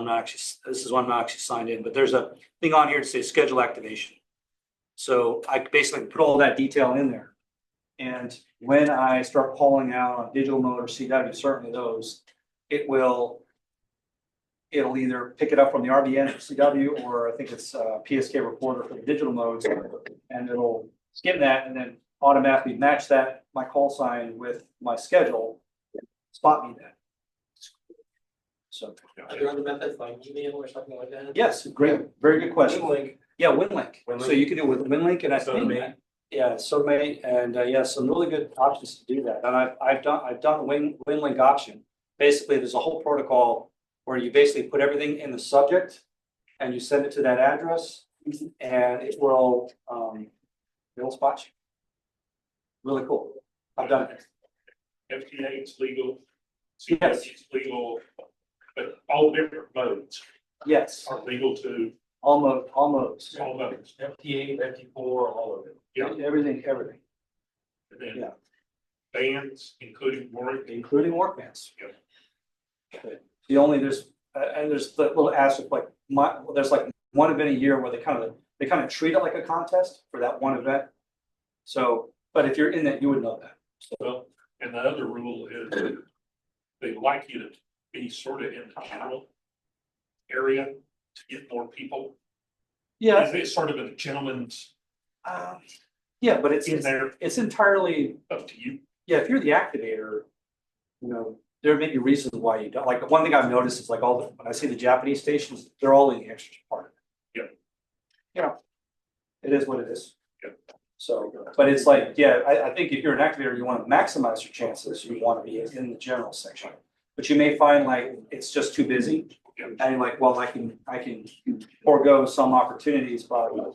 this is one I'm not actually signed in, but there's a thing on here to say schedule activation. So I basically put all that detail in there. And when I start calling out on digital mode or CW, certainly those, it'll either pick it up from the RBN for CW, or I think it's PSK reporter for the digital modes, and it'll skim that and then automatically match that, my call sign with my schedule, spot me that. So, Are there other methods like email or something like that? yes, great, very good question. WinLink. Yeah, WinLink. WinLink. So you can do it with WinLink, and I think, SoMate. yeah, SoMate, and yeah, some really good options to do that. And I've done a WinLink option. Basically, there's a whole protocol where you basically put everything in the subject and you send it to that address, and it'll spot you. Really cool. I've done it. FTA is legal, Yes. CW is legal, but all different modes Yes, are legal to almost. all modes. FTA, FT4, all of it. Yeah, Everything. and then Yeah. bands, including warranty. Including work bands. The only there's the little asterisk, like there's like one event a year where they kind of treat it like a contest for that one event. So, but if you're in that, you would know that. Well, and the other rule is they like you to be sort of in the general area to get more people. Yeah. It's sort of a gentleman's Yeah, but in there, it's entirely, up to you. yeah, if you're the activator, there may be reasons why you don't. Like one thing I've noticed is like when I see the Japanese stations, they're all in the extra part. Yeah. It is what it is. Yeah. So, but it's like, yeah, I think if you're an activator, you want to maximize your chances. You want to be in the general section, but you may find like it's just too busy. Yeah. And you're like, well, I can forego some opportunities by. Well,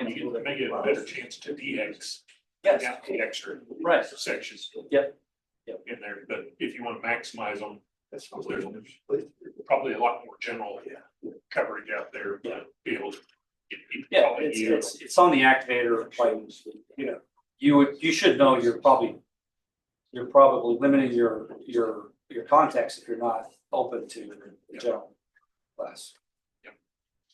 you may get a better chance to DX. Yes. Out the extra Right. sections. Yep. In there, but if you want to maximize them, there's probably a lot more general coverage out there to be able to get people. Yeah, calling you. it's on the activator, like, you should know you're probably limiting your context if you're not open to the general class. Yeah.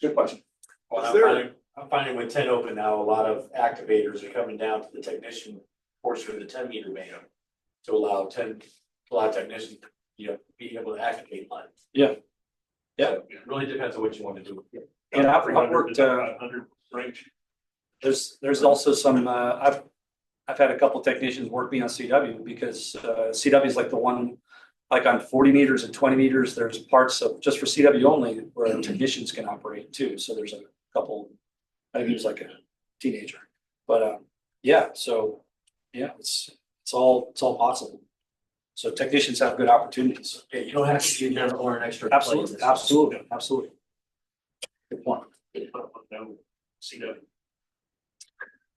Good question. Well, I'm finding with 10 open now, a lot of activators are coming down to the technician portion of the 10 meter band to allow technicians, be able to activate line. Yeah. So it really depends on what you want to do. And I've worked, 500 range. there's also some, I've had a couple technicians work me on CW because CW is like the one, like on 40 meters and 20 meters, there's parts of just for CW only where technicians can operate too. So there's a couple, I think he was like a teenager, but yeah, so yeah, it's all possible. So technicians have good opportunities. Yeah, you don't have to get there or an extra. Absolutely. Good point. No, CW.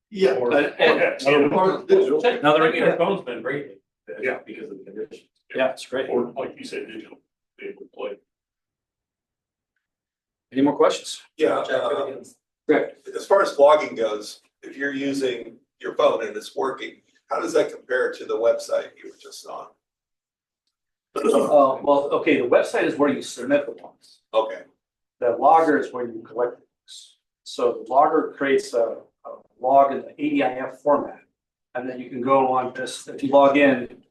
Yeah. Or- Another, Their phone's been great. Yeah. Because of the conditions. yeah, it's great. Or like you said, digital, they would play. Any more questions? Yeah, Great. as far as logging goes, if you're using your phone and it's working, how does that compare to the website you were just on? Well, okay, the website is where you submit the ones. Okay, The logger is where you collect things. So the logger creates a log in the ADIF format. And then you can go on this, if you log in,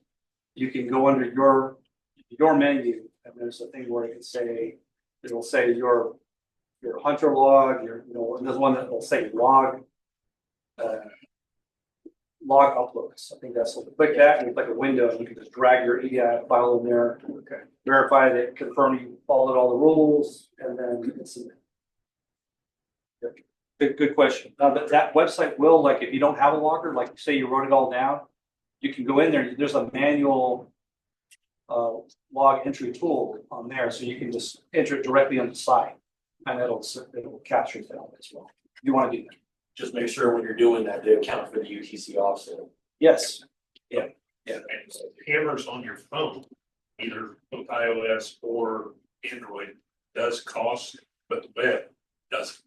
you can go under your menu, and there's a thing where it can say, it'll say your hunter log, there's one that will say log uploads. I think that's, click that, and it's like a window, and you can just drag your EDI file in there. Okay. Verify that, confirm you followed all the rules, and then you can submit. Good question. That website will, like, if you don't have a logger, like say you wrote it all down, you can go in there. There's a manual log entry tool on there, so you can just enter it directly on the site, and it'll capture that as well. You want to do that? Just make sure when you're doing that, they account for the UTC offset. Yes. Yeah. And hammers on your phone, either both iOS or Android, does cost, but the web doesn't.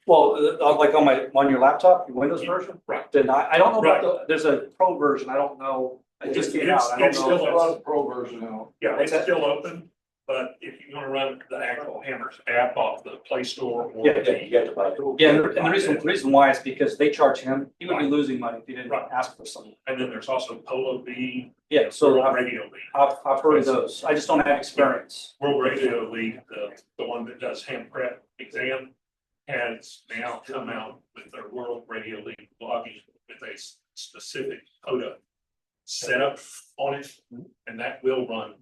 Well, like on your laptop, your Windows version. Right. Then I don't know about there's a pro version. I don't know. It just came out. I don't It's know. still A lot of pro version now. Yeah, What's it's that? still open, but if you want to run the actual Hammers app off the Play Store or Yeah, You got to buy it. Yeah, and the reason why is because they charge him. He would be losing money if he didn't Right. ask for something. and then there's also Polo B, Yeah, so World Radio League. I've heard of those. I just don't have experience. World Radio League, the one that does ham prep exam, has now come out with their World Radio League blogging with a specific POTA setup on it, and that will run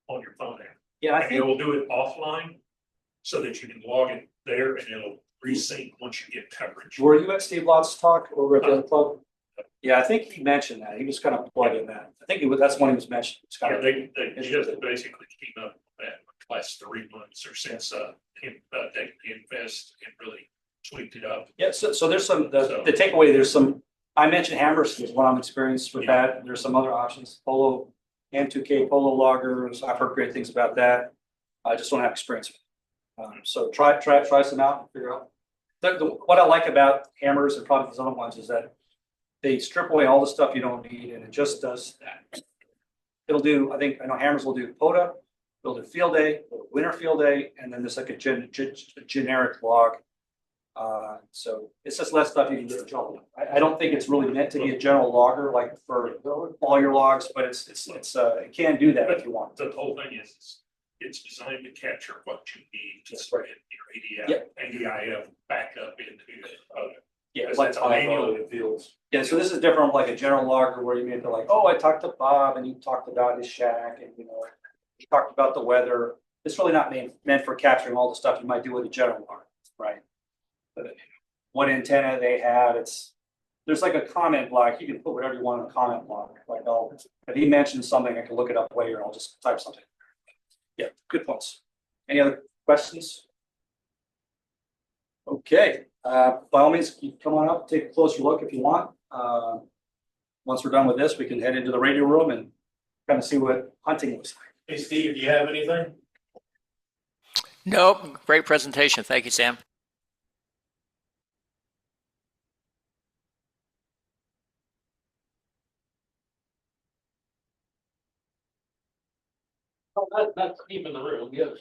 on your phone app. Yeah, I And it think. will do it offline so that you can log it there and it'll resync once you get coverage. Were you at Steve Lott's talk over at the other club? Yeah, I think he mentioned that. He was kind of plugging that. I think that's when he was mentioning. It's kind Yeah, of, they just basically came up with that last 3 months or since they invest and really tweaked it up. yeah, so there's some, the takeaway, there's some, I mentioned Hammers is what I'm experienced with that. There's some other options, Polo, M2K Polo loggers. I've heard great things about that. I just don't have experience with it. So try some out and figure out. What I like about Hammers and probably these other ones is that they strip away all the stuff you don't need, and it just does that. It'll do, I know Hammers will do POTA, it'll do field day, winter field day, and then there's like a generic log. So it's just less stuff you can get in trouble with. I don't think it's really meant to be a general logger like for all your logs, but it can do that if you want. The whole thing is it's designed to capture what you need to spread your ADIF back up into POTA. Yeah, It's like like a manual. fields. yeah. So this is different from like a general logger where you may be like, oh, I talked to Bob and he talked about his shack and he talked about the weather. It's really not meant for capturing all the stuff you might do with a general logger, right? But what antenna they had, there's like a comment block. You can put whatever you want in a comment block. Like if he mentions something, I can look it up later. I'll just type something. Yeah, good points. Any other questions? Okay, by all means, come on up, take a closer look if you want. Once we're done with this, we can head into the radio room and kind of see what hunting looks like. Hey, Steve, do you have anything? Nope. Great presentation. Thank you, Sam. Not even the room, yes.